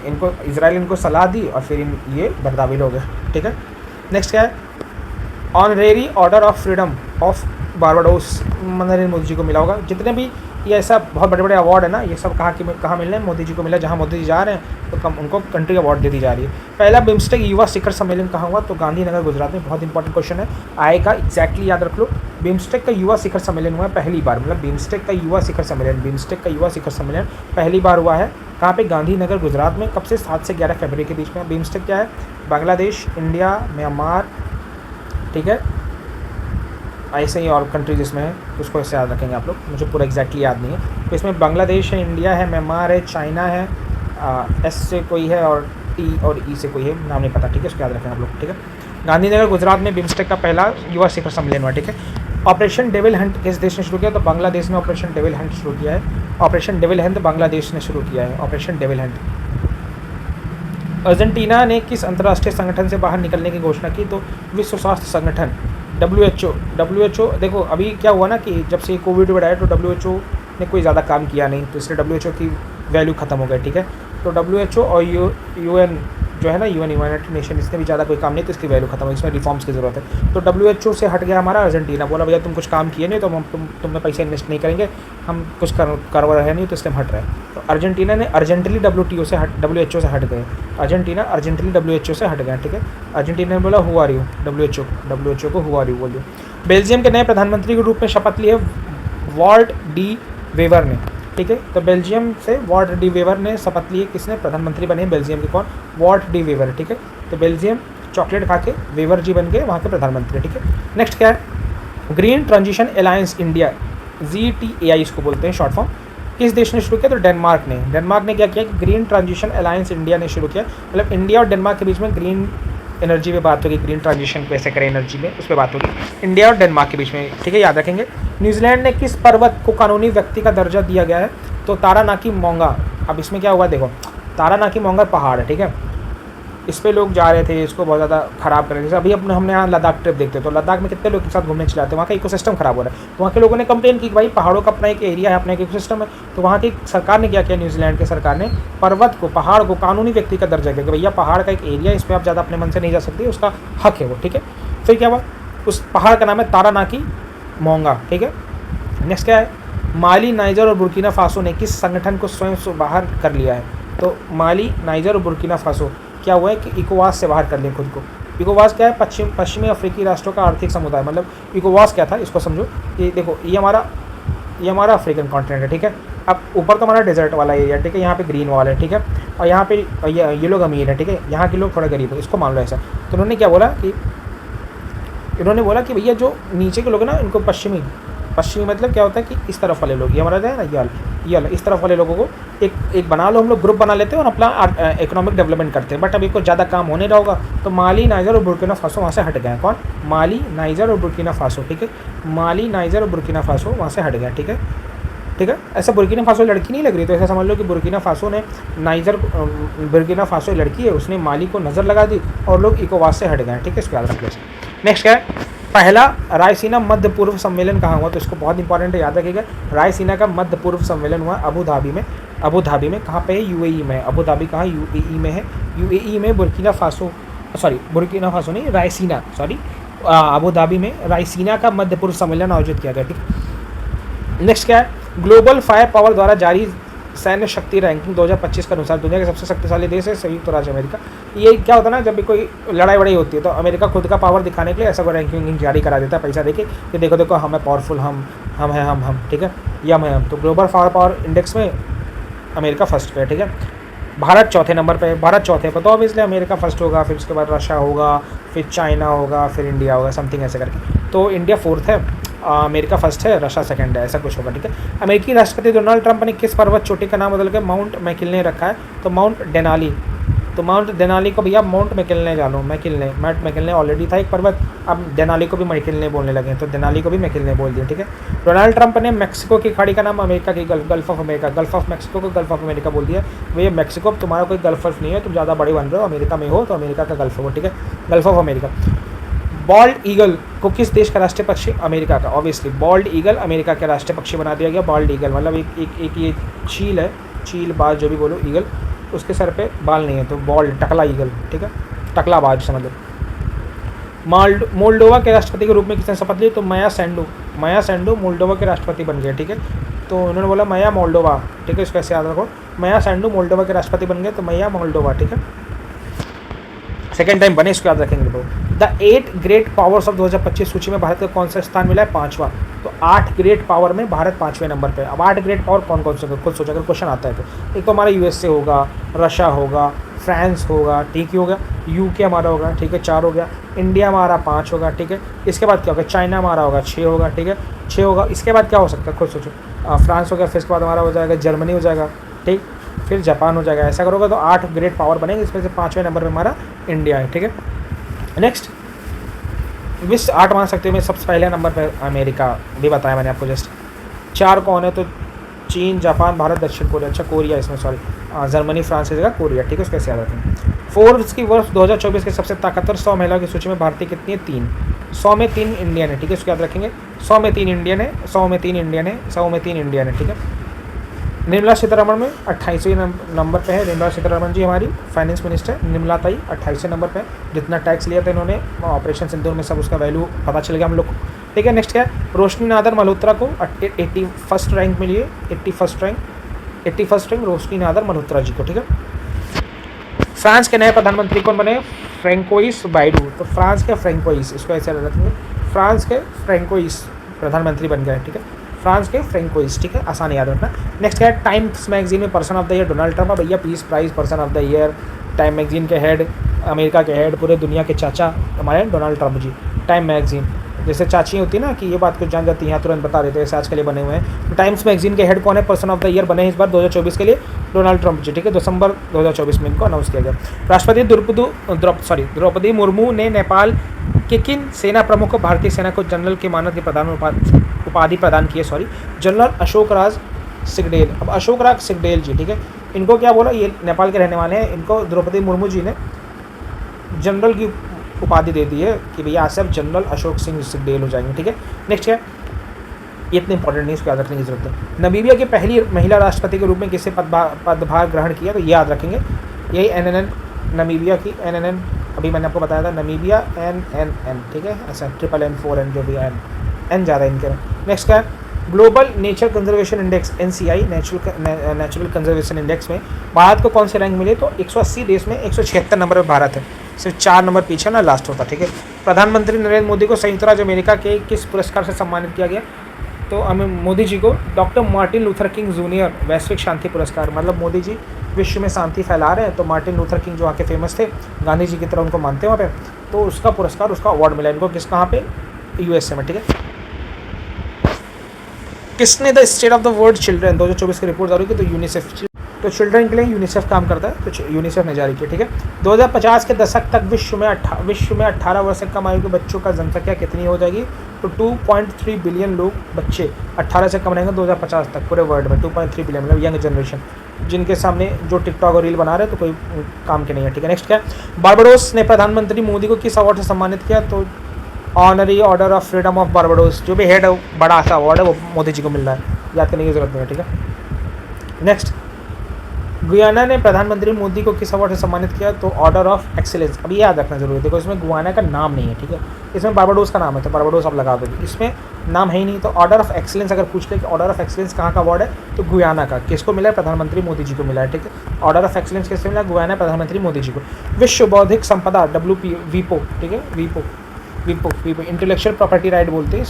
इनको इजराइल इनको सलाह दी और फिर ये बरदाविल हो गए, ठीक है। नेक्स्ट क्या है? Honorary order of freedom of Barbados Narendra Modi ji को मिला होगा। जितने भी ये ऐसा बहुत बड़े बड़े अवार्ड है ना, ये सब कहाँ मिल रहे हैं? मोदी जी को मिला। जहाँ मोदी जी जा रहे हैं तो उनको कंट्री अवार्ड दे दी जा रही है। पहला बिम्स्टेक युवा शिखर सम्मेलन कहाँ हुआ? तो गांधीनगर गुजरात में। बहुत इंपॉर्टेंट क्वेश्चन है, आएगा, एग्जैक्टली याद रख लो। बिम्स्टेक का युवा शिखर सम्मेलन हुआ है पहली बार, मतलब बिम्स्टेक का युवा शिखर सम्मेलन पहली बार हुआ है कहाँ पे? गांधीनगर गुजरात में। कब से? 7 से 11 फरवरी के बीच में। बिम्स्टेक क्या है? बांग्लादेश, इंडिया, म्यांमार, ठीक है, ऐसे ही और कंट्रीज इसमें है, उसको ऐसे याद रखेंगे आप लोग, मुझे पूरा एग्जैक्टली याद नहीं है। तो इसमें बांग्लादेश है, इंडिया है, म्यांमार है, चाइना है, एस से कोई है और टी और ई से कोई है, नाम नहीं पता, ठीक है, इसको याद रखेंगे आप लोग, ठीक है। गांधीनगर गुजरात में बिम्स्टेक का पहला युवा शिखर सम्मेलन हुआ, ठीक है। ऑपरेशन डेविल हंट किस देश ने शुरू किया? तो बांग्लादेश ने ऑपरेशन डेविल हंट शुरू किया है। ऑपरेशन डेविल हंट बांग्लादेश ने शुरू किया है, ऑपरेशन डेविल हंट। अर्जेंटीना ने किस अंतर्राष्ट्रीय संगठन से बाहर निकलने की घोषणा की? तो विश्व स्वास्थ्य संगठन, WHO। देखो अभी क्या हुआ ना कि जब से कोविड बढ़ा है तो WHO ने कोई ज़्यादा काम किया नहीं, तो इसलिए WHO की वैल्यू ख़त्म हो गई, ठीक है। तो WHO और UN जो है ना, यूनाइटेड नेशन, इसने भी ज़्यादा कोई काम नहीं, तो इसकी वैल्यू खत्म है, इसमें रिफॉर्म्स की ज़रूरत है। तो WHO से हट गया हमारा अर्जेंटीना, बोला भैया तुम कुछ काम किए नहीं तो हम तुमने पैसे इन्वेस्ट नहीं करेंगे, हम कुछ करवा रहे नहीं, तो इसलिए हम हट रहे हैं। तो अर्जेंटीना ने अर्जेंटली WHO से हट गए। अर्जेंटीना अर्जेंटली WHO से हट गया, ठीक है। अर्जेंटीना ने बोला हु आर यू, WHO को हु आर यू बोल दिया। बेल्जियम के नए प्रधानमंत्री के रूप में शपथ ली है वॉल्ट डी वेवर ने, ठीक है। तो बेल्जियम से वॉल्ट डी वेवर ने शपथ ली है, किसने, प्रधानमंत्री बने बेल्जियम के, कौन, वॉल्ट डी वेवर, ठीक है। तो बेल्जियम चॉकलेट खा के वेवर जी बन गए वहाँ के प्रधानमंत्री, ठीक है। नेक्स्ट क्या है, green transition alliance India, GTAI इसको बोलते हैं शॉर्ट फॉर्म, किस देश ने शुरू किया, तो डेनमार्क ने क्या किया कि ग्रीन ट्रांजिशन अलायंस इंडिया ने शुरू किया, मतलब इंडिया और डेनमार्क के बीच में ग्रीन एनर्जी पे बात होगी, ग्रीन ट्रांजिशन कैसे करें एनर्जी में, उस पर बात होगी इंडिया और डेनमार्क के बीच में, ठीक है, याद रखेंगे। न्यूजीलैंड ने किस पर्वत को कानूनी व्यक्ति का दर्जा दिया गया है, तो तारानाकी मोंगा। अब इसमें क्या हुआ देखो, तारानाकी मोंगा पहाड़ है, ठीक है, इस पर लोग जा रहे थे, इसको बहुत ज़्यादा ख़राब कर रहे थे। जैसे अभी अपने हमने यहाँ लद्दाख ट्रिप देखते तो लद्दाख में कितने लोग के साथ घूमने चले जाते हैं, वहाँ का इकोसिस्टम खराब हो रहा है। तो वहाँ के लोगों ने कंप्लेन की कि भाई पहाड़ों का अपना एक एरिया है, अपना एक इकोसिस्टम है। तो वहाँ की सरकार ने क्या किया, न्यूजीलैंड की सरकार ने पहाड़ को कानूनी व्यक्ति का दर्जा दिया कि भैया पहाड़ का एक एरिया, इस पर आप ज़्यादा अपने मन से नहीं जा सकते, उसका हक है वो, ठीक है। फिर क्या हुआ, उस पहाड़ का नाम है तारानाकी मोंगा, ठीक है। नेक्स्ट क्या है, माली, नाइजर और बुर्किना फासो ने किस संगठन को स्वयं से बाहर कर लिया है, तो माली, नाइजर और बुर्किना फासो क्या हुआ है कि इकोवास से बाहर कर लिया खुद को। इकोवास क्या है, पश्चिमी अफ्रीकी राष्ट्रों का आर्थिक समुदाय, मतलब इकोवास क्या था इसको समझो, ये देखो ये हमारा अफ्रीकन कॉन्टिनेंट है, ठीक है। अब ऊपर तो हमारा डेजर्ट वाला एरिया, ठीक है, यहाँ पे ग्रीन वॉल है, ठीक है, और यहाँ पे ये लोग अमीर है, ठीक है, यहाँ के लोग थोड़ा गरीब है, इसको मान लो ऐसा। तो उन्होंने क्या बोला कि भैया जो नीचे के लोग हैं ना, इनको पश्चिमी मतलब क्या होता है कि इस तरफ वाले लोग, ये हमारा है ना ये इस तरफ वाले लोगों को एक बना लो, हम लोग ग्रुप बना लेते हैं और अपना इकोनॉमिक डेवलपमेंट करते हैं। बट अभी को ज़्यादा काम होने रहा होगा, तो माली, नाइजर और बुर्किना फासो वहाँ से हट गए। कौन, माली, नाइजर और बुर्किना फासो, ठीक है, माली, नाइजर और बुर्किना फासो वहाँ से हट गया, ठीक है, ठीक है। ऐसा बुर्किना फासो लड़की नहीं लग रही, तो ऐसा समझ लो कि बुर्किना फासो ने बुर्किना फासो लड़की है, उसने माली को नज़र लगा दी और लोग इकोवास से हट गए, ठीक है, इसको याद रख लो। नेक्स्ट क्या है, पहला रायसीना मध्य पूर्व सम्मेलन कहाँ हुआ, तो इसको बहुत इंपॉर्टेंट है, याद रखिएगा। रायसीना का मध्य पूर्व सम्मेलन हुआ अबू धाबी में, कहाँ पे है, UAE में। अबू धाबी कहाँ, UAE में है। UAE में बुर्किना फासो नहीं, रायसीना, अबू धाबी में रायसीना का मध्य पूर्व सम्मेलन आयोजित किया गया, ठीक। नेक्स्ट क्या है, ग्लोबल फायर पावर द्वारा जारी सैन्य शक्ति रैंकिंग 2025 के अनुसार दुनिया के सबसे शक्तिशाली देश है संयुक्त राज्य अमेरिका। ये क्या होता है ना, जब भी कोई लड़ाई होती है तो अमेरिका खुद का पावर दिखाने के लिए ऐसा कोई रैंकिंग जारी करा देता है, पैसा देके कि देखो हम है पावरफुल, हम हैं, ठीक है, ये हम। तो ग्लोबल फायर पावर इंडेक्स में अमेरिका फर्स्ट पे है, ठीक है। भारत चौथे नंबर पे है, तो ऑब्वियसली अमेरिका फर्स्ट होगा, फिर उसके बाद रशिया होगा, फिर चाइना होगा, फिर इंडिया होगा, समथिंग ऐसे करके। तो इंडिया फोर्थ है, अमेरिका फर्स्ट है, रशिया सेकंड है, ऐसा कुछ होगा, ठीक है। अमेरिकी राष्ट्रपति डोनाल्ड ट्रंप ने किस पर्वत चोटी का नाम बदल के माउंट मैकिन्ले रखा है, तो माउंट डेनाली को भैया माउंट मैकिन्ले जानो, मैकिन्ले ऑलरेडी था एक पर्वत, अब डेनाली को भी मैकिन्ले बोलने लगे, तो डेनाली को भी मैकिन्ले बोल दिया, ठीक है। डोनाल्ड ट्रंप ने मेक्सिको की खाड़ी का नाम अमेरिका की गल्फ ऑफ मेक्सिको को गल्फ ऑफ अमेरिका बोल दिया। भैया मेक्सिको तुम्हारा कोई गल्फ नहीं है, तुम ज़्यादा बड़े बन रहे हो, अमेरिका में हो तो अमेरिका का गल्फ हो, ठीक है, gulf of America. Bold eagle को किस देश का राष्ट्रीय पक्षी, अमेरिका का, ऑब्वियसली बॉल्ड ईगल अमेरिका के राष्ट्रीय पक्षी बना दिया गया। बॉल्ड ईगल मतलब एक ये चील है, चील बाज जो भी बोलो, ईगल, उसके सर पे बाल नहीं है, तो बॉल्ड, टकला ईगल, ठीक है, टकला बाज समझ लो। मोल्डोवा के राष्ट्रपति के रूप में किसने शपथ ली, तो माया सैंडू मोल्डोवा के राष्ट्रपति बन गए, ठीक है। तो उन्होंने बोला माया मोल्डोवा, ठीक है, इसको ऐसे याद रखो, माया सैंडू मोल्डोवा के राष्ट्रपति बन गए, तो माया मोल्डोवा, ठीक है, सेकेंड टाइम बने, इसको याद रखेंगे। तो द 8 ग्रेट पावर्स ऑफ 2025 सूची में भारत को कौन सा स्थान मिला है, 5वां। तो 8 ग्रेट पावर में भारत 5वें नंबर पे। अब 8 ग्रेट पावर कौन से, खुद सोचा, अगर क्वेश्चन आता है तो एक तो हमारा USA होगा, रशिया होगा, फ्रांस होगा, ठीक ही होगा, UK हमारा होगा, ठीक है, 4 हो गया, इंडिया हमारा 5 होगा, ठीक है। इसके बाद क्या होगा, चाइना हमारा होगा, 6 होगा, ठीक है, 6 होगा। इसके बाद क्या हो सकता है, खुद सोचो, फ्रांस हो गया, फिर इसके बाद हमारा हो जाएगा जर्मनी हो जाएगा, ठीक, फिर जापान हो जाएगा। ऐसा करोगे तो 8 ग्रेट पावर बनेंगे, इसमें से 5वें नंबर पे हमारा इंडिया है, ठीक है। नेक्स्ट, विश्व 8 महाशक्तियों में सबसे पहले नंबर पे अमेरिका भी बताया मैंने आपको जस्ट। 4 कौन है, तो चीन, जापान, भारत, दक्षिण कोरिया। अच्छा कोरिया इसमें, सॉरी, जर्मनी, फ्रांस की जगह कोरिया, ठीक है, उसको कैसे याद रखेंगे। फोर्ब्स की वर्ष 2024 के सबसे ताकतवर 100 महिलाओं की सूची में भारतीय कितनी है? 3। 100 में 3 इंडियन है, ठीक है, इसको याद रखेंगे। 100 में 3 इंडियन है, 100 में 3 इंडियन है, 100 में 3 इंडियन है, ठीक है। निर्मला सीतारमण में 28वें नंबर पे है। निर्मला सीतारमण जी हमारी फाइनेंस मिनिस्टर, निर्मला ताई 28वें नंबर पे है। जितना टैक्स लिया था इन्होंने ऑपरेशन सिंदूर में, सब उसका वैल्यू पता चल गया हम लोग को, ठीक है। नेक्स्ट क्या है, रोशनी नादर मल्होत्रा को 81st रैंक मिली है। 81st रैंक रोशनी नादर मल्होत्रा जी को, ठीक है। फ्रांस के नए प्रधानमंत्री कौन बने? François Baidu. तो फ्रांस के फ्रेंकोइस, इसको ऐसे रखेंगे, फ्रांस के फ्रेंकोइस प्रधानमंत्री बन गए, ठीक है। फ्रांस के फ्रेंकोइस, ठीक है, आसान याद रखना। नेक्स्ट क्या है, टाइम्स मैगजीन में person of the year Donald Trump. भैया peace prize person of the year, Time magazine के हेड, अमेरिका के हेड, पूरे दुनिया के चाचा हमारे Donald Trump ji. Time magazine जैसे चाची होती है ना कि ये बात कुछ जान जाती है, यहाँ तुरंत बता देते हैं, ऐसे आज के लिए बने हुए हैं। तो टाइम्स मैगजीन के हेड कौन है, पर्सन ऑफ द ईयर बने हैं इस बार 2024 के लिए? डोनाल्ड ट्रंप जी, ठीक है। दिसंबर 2024 में इनको अनाउंस किया गया। राष्ट्रपति द्रौपदी मुर्मू ने नेपाल के किन सेना प्रमुख को भारतीय सेना को जनरल के मानद की उपाधि प्रदान की है? Sorry, general Ashok Raj Sigdel. अब अशोक राज सिगडेल जी, ठीक है, इनको क्या बोला, ये नेपाल के रहने वाले हैं, इनको द्रौपदी मुर्मू जी ने जनरल की उपाधि दे दी है कि भैया आज से आप जनरल अशोक सिंह सिगडेल हो जाएंगे, ठीक है। नेक्स्ट है, ये इतने इंपॉर्टेंट नहीं, इसको याद रखने की जरूरत है। नामीबिया की पहली महिला राष्ट्रपति के रूप में किससे पदभार ग्रहण किया? तो ये याद रखेंगे, यही NNN, नामीबिया की NNN, अभी मैंने आपको बताया था, नामीबिया NNN, ठीक है, ऐसा NNN जो भी है, N ज़्यादा इनके। नेक्स्ट क्या है, global nature conservation index NCI natural conservation index में भारत को कौन से रैंक मिले? तो 180 देश में 176 नंबर पर भारत है, सिर्फ 4 नंबर पीछे ना लास्ट होता, ठीक है। प्रधानमंत्री नरेंद्र मोदी को संयुक्त राज्य अमेरिका के किस पुरस्कार से सम्मानित किया गया? तो हमें मोदी जी को doctor Martin Luther king junior वैश्विक शांति पुरस्कार, मतलब मोदी जी विश्व में शांति फैला रहे हैं, तो मार्टिन लूथर किंग जो वहाँ के फेमस थे, गांधी जी की तरह उनको मानते हैं वहाँ पे, तो उसका पुरस्कार, उसका अवार्ड मिला इनको, किस कहाँ पे? USA में, ठीक है। किसने the state of the world children 2024 की रिपोर्ट जारी की? तो यूनिसेफ, तो चिल्ड्रन के लिए यूनिसेफ काम करता है, तो यूनिसेफ ने जारी किया, ठीक है। 2050 के दशक तक विश्व में 18 वर्ष से कम आयु के बच्चों का जनसंख्या कितनी हो जाएगी? तो 2.3 बिलियन लोग, बच्चे 18 से कम रहेंगे 2050 तक पूरे वर्ल्ड में। 2.3 बिलियन मतलब यंग जनरेशन, जिनके सामने जो टिकटॉक और रील बना रहे हैं तो कोई काम के नहीं है, ठीक है। नेक्स्ट क्या है, बारबाडोस ने प्रधानमंत्री मोदी को किस अवार्ड से सम्मानित किया? तो honorary order of freedom of Barbados, जो भी हेड है, बड़ा सा अवार्ड है, वो मोदी जी को मिल रहा है, याद करने की जरूरत नहीं है, ठीक है। नेक्स्ट, गुयाना ने प्रधानमंत्री मोदी को किस अवार्ड से सम्मानित किया? तो ऑर्डर ऑफ एक्सीलेंस। अब ये याद रखना जरूरी है, देखो इसमें गुयाना का नाम नहीं है, ठीक है, इसमें बारबाडोस का नाम है, तो बारबाडोस आप लगा दोगे, इसमें नाम है ही नहीं। तो ऑर्डर ऑफ एक्सीलेंस अगर पूछ ले कि ऑर्डर ऑफ एक्सीलेंस कहाँ का अवार्ड है, तो गुयाना का। किसको मिला है? प्रधानमंत्री मोदी जी को मिला है, ठीक है। ऑर्डर ऑफ एक्सीलेंस किससे मिला? गुयाना प्रधानमंत्री मोदी जी को। विश्व बौद्धिक संपदा WPO, ठीक है, वीपो इंटेलेक्चुअल प्रॉपर्टी राइट बोलते हैं,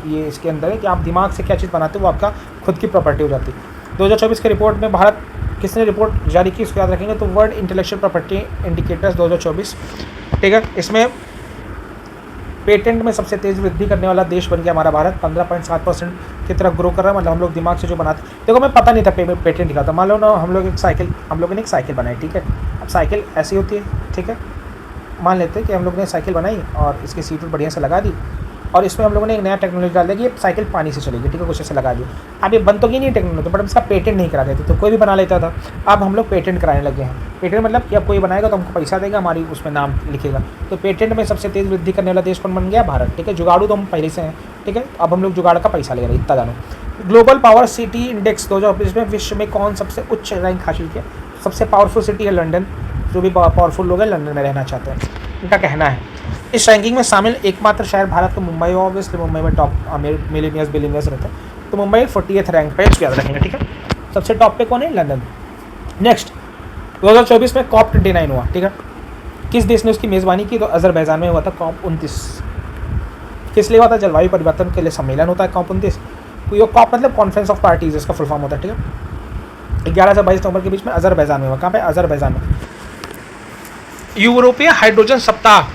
ये इसके अंदर है कि आप दिमाग से क्या चीज़ बनाते हो वो आपका खुद की प्रॉपर्टी हो जाती है। 2024 के रिपोर्ट में भारत किसने रिपोर्ट जारी की, इसको याद रखेंगे, तो वर्ल्ड इंटेलेक्चुअल प्रॉपर्टी इंडिकेटर्स 2024, ठीक है। इसमें पेटेंट में सबसे तेज़ वृद्धि करने वाला देश बन गया हमारा भारत, 15.7% की तरफ ग्रो कर रहा है, मतलब हम लोग दिमाग से जो बनाते, देखो मैं पता नहीं था पेटेंट का, तो मान लो ना हम लोग हम लोगों ने एक साइकिल बनाई, ठीक है। अब साइकिल ऐसी होती है, ठीक है, मान लेते हैं कि हम लोग ने साइकिल बनाई और इसकी सीट बढ़िया से लगा दी, और इसमें हम लोगों ने एक नया टेक्नोलॉजी डाल दिया कि ये साइकिल पानी से चलेगी, ठीक है, कुछ ऐसे लगा दिया। अब ये बन तो की नहीं टेक्नोलॉजी, बट इसका पेटेंट नहीं करा देते, तो कोई भी बना लेता था। अब हम लोग पेटेंट कराने लगे हैं। पेटेंट मतलब कि अब कोई बनाएगा तो हमको पैसा देगा, हमारी उसमें नाम लिखेगा। तो पेटेंट में सबसे तेज़ वृद्धि करने वाला देश कौन बन गया? भारत, ठीक है। जुगाड़ू तो हम पहले से हैं, ठीक है, अब हम लोग जुगाड़ का पैसा ले रहे हैं, इतना जानो। ग्लोबल पावर सिटी इंडेक्स 2024 में विश्व में कौन सबसे उच्च रैंक हासिल किया? सबसे पावरफुल सिटी है लंदन, जो भी पावरफुल लोग हैं लंदन में रहना चाहते हैं, इनका कहना है। इस रैंकिंग में शामिल एकमात्र शहर भारत का मुंबई, ऑब्वियसली मुंबई में टॉप मिलीनियर्स बिलीनियर्स रहते हैं, तो मुंबई 40th रैंक पे, इसको याद रखेंगे, ठीक है। सबसे टॉप पे कौन है? लंदन। नेक्स्ट, 2024 में COP29 हुआ, ठीक है, किस देश ने उसकी मेज़बानी की? तो अजरबैजान में हुआ था COP29। किस लिए हुआ था? जलवायु परिवर्तन के लिए सम्मेलन होता है COP29। तो ये COP मतलब कॉन्फ्रेंस ऑफ पार्टीज, इसका फुल फॉर्म होता है, ठीक है। 11 से 22 नवंबर के बीच में अजरबैजान में हुआ। कहाँ पे? अजरबैजान में। यूरोपीय हाइड्रोजन सप्ताह